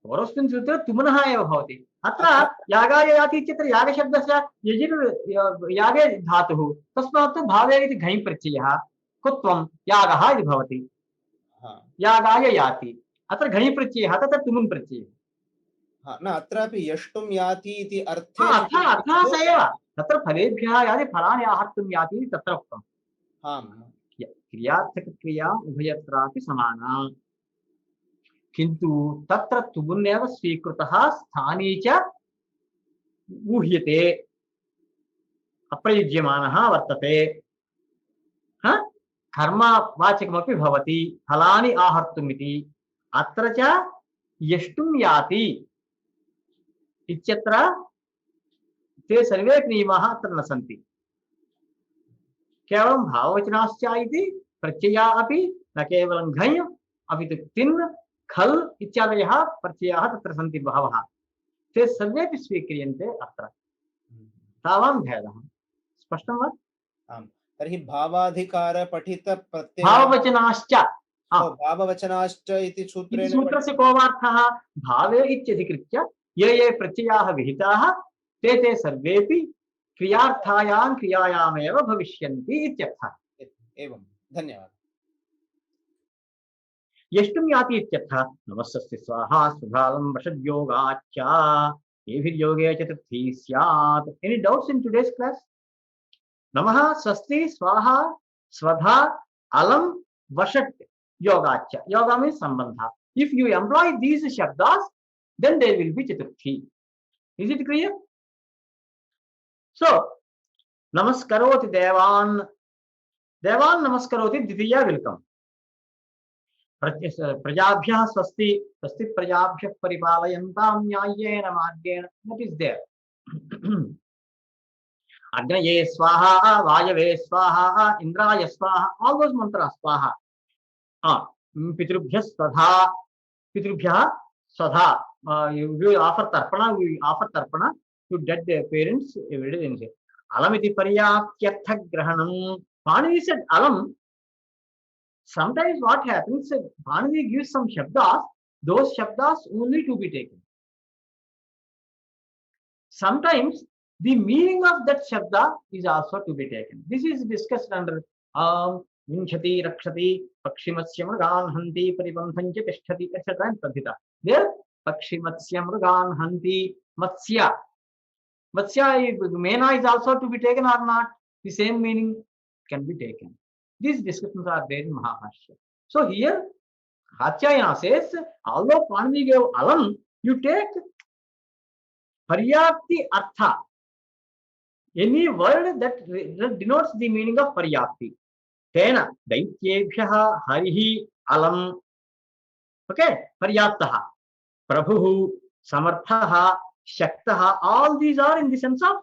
पूर्वस्मिन् सूत्रे तुमुनः एव भवति अत्र यागाय याति इत्यत्र यागशब्दस्य यजिर् यागे धातुः तस्मात् भावे इति घञ् प्रत्ययः कुत्वं यागः इति भवति यागाय याति अत्र घञ् प्रत्ययः तत्र तुमुन् प्रत्ययः न अत्रापि यष्टुं याति इति अर्थे अर्थः स एव तत्र फलेभ्यः याति फलानि आहर्तुं याति इति तत्र उक्तम् क्रियार्थकक्रिया उभयत्रापि समाना किन्तु तत्र तुमुन्नेव स्वीकृतः स्थाने च ऊह्यते अप्रयुज्यमानः वर्तते कर्मवाचकमपि भवति फलानि आहर्तुमिति अत्र च यष्टुं याति इत्यत्र ते सर्वे नियमाः अत्र न सन्ति केवलं भाववचनाश्च इति प्रत्यया अपि न केवलं घञ् अपि तु तिन् खल् इत्यादयः प्रत्ययाः तत्र सन्ति बहवः ते सर्वेपि स्वीक्रियन्ते अत्र तावान् भेदः स्पष्टं वा आम् तर्हि भावाधिकार पठित प्रत्यय भाववचनाश्च भाववचनाश्च इति सूत्रेण सूत्रस्य को वार्थः भावे इत्यधिकृत्य ये ये प्रत्ययाः विहिताः ते ते सर्वेपि क्रियार्थायां क्रियायामेव भविष्यन्ति इत्यर्थः। एवं धन्यवादः। यष्टुं याति इत्यर्थः नमस्सस्ति स्वाहा स्वधालं वषद्योगाच्च एभिर्योगे चतुर्थी स्यात्। Any doubts in today's class? नमः स्वस्ति स्वाहा स्वधा alam vashat yogacha. Yoga means sambandha. If you employ these shabdas, then there will be chaturthi. Is it clear? So, namaskaroti devan. Devan namaskaroti dvitiya will come. Prajabhyah swasti. Swasti prajabhyah paripalayantam nyayena margena. That is there. Agnaye swaha, vayave swaha, indraya swaha, all those mantras swaha. Pitrubhyah swadha, pitrubhyah swadha. We offer tarpana to dead parents every day. Alam iti paryatyartha grahanam. Panini said alam. Sometimes what happens, Panini gives some shabdas, those shabdas only to be taken. Sometimes the meaning of that shabda is also to be taken. This is discussed under Vinchati, Rakshati, Pakshimatsya Mrugan Hanti, Paribandhancha Tishtati, etc. and Pradhita. There, Pakshimatsya Mrugan Hanti, Matsya. Matsya, Mena is also to be taken or not? The same meaning can be taken. These discussions are there in Mahabharata. So here, Katyayana says, although Panini gave alam, you take Paryapti Artha. Any word that denotes the meaning of Paryapti. Tena Daityebhyaha Harihi Alam. Okay, Paryaptaha. Prabhuhu, Samarthaha, Shaktaha, all these are in the sense of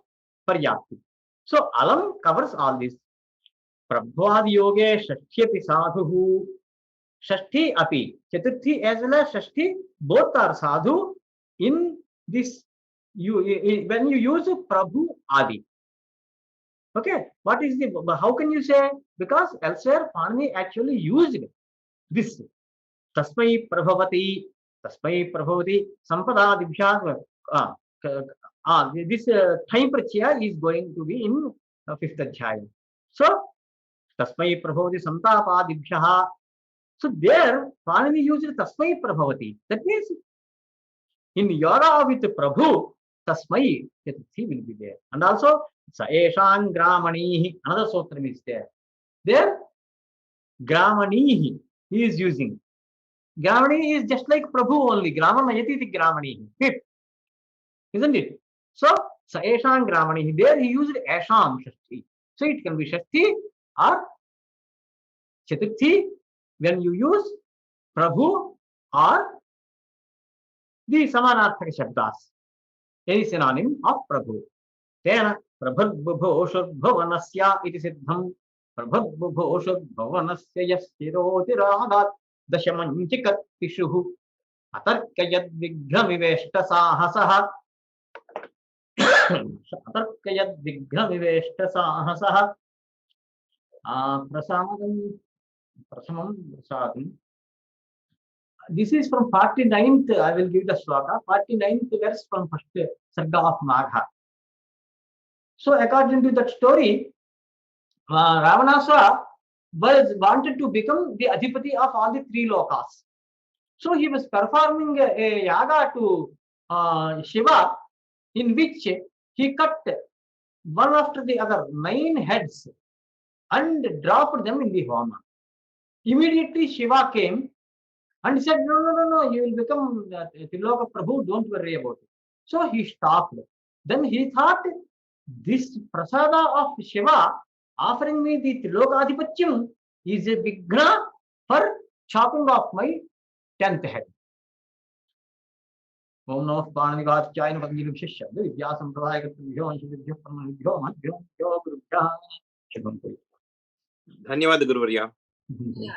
Paryapti. So alam covers all this. Prabhvadi yoge Shashthyapi sadhuhu. Shashthi api. Chaturthi as well as Shashthi, both are sadhu in this. When you use Prabhu Adi. Okay, what is the, how can you say? Because elsewhere Panini actually used this. Tasmai Prabhavati, Sampadadibhya. This time prachya is going to be in 5th adhyaya. So, Tasmai Prabhavati Samtapadibhya. So, there Panini used Tasmai Prabhavati. That means in yoga with Prabhu, Tasmai Chaturthi will be there. And also, Saeshan Gramanihi, another sutram is there. There, Gramanihi he is using. Gramani is just like Prabhu only. Gramanayati Gramanihi. Fifth. Isn't it? So, Saeshan Gramanihi. There he used Asham Shashti. So, it can be Shashti or Chaturthi when you use Prabhu or the Samanarthaka Shabdas. Any synonym of Prabhu. Tena Prabhadbhushadbhavanasya iti siddham. Prabhadbhushadbhavanasya yaskiroti ragat dashamanchikat tishuhu atarkayad vigramiveshta sahasaha. Atarkayad vigramiveshta sahasaha. Prasamam prasadam. This is from 49th, I will give the sloka, 49th verse from first Sarga of Magha. So according to that story, Ravanasura wanted to become the adhipati of all the 3 lokas. So he was performing a yaga to Shiva, in which he cut one after the other 9 heads and dropped them in the homa. Immediately Shiva came and said, no, you will become Triloka Prabhu, don't worry about it. So he stopped. Then he thought, this prasada of Shiva offering me the Triloka Adhipatyam is a vighna for chopping off my 10th head. Om Namo Pananigatchayana Padmilubhya Shabda Vidya Sampradayakatubhyo Anshubhyo Pramabhyo Madhyo Gurubhya Shubham. Dhanyavad Guruvarya. Yeah.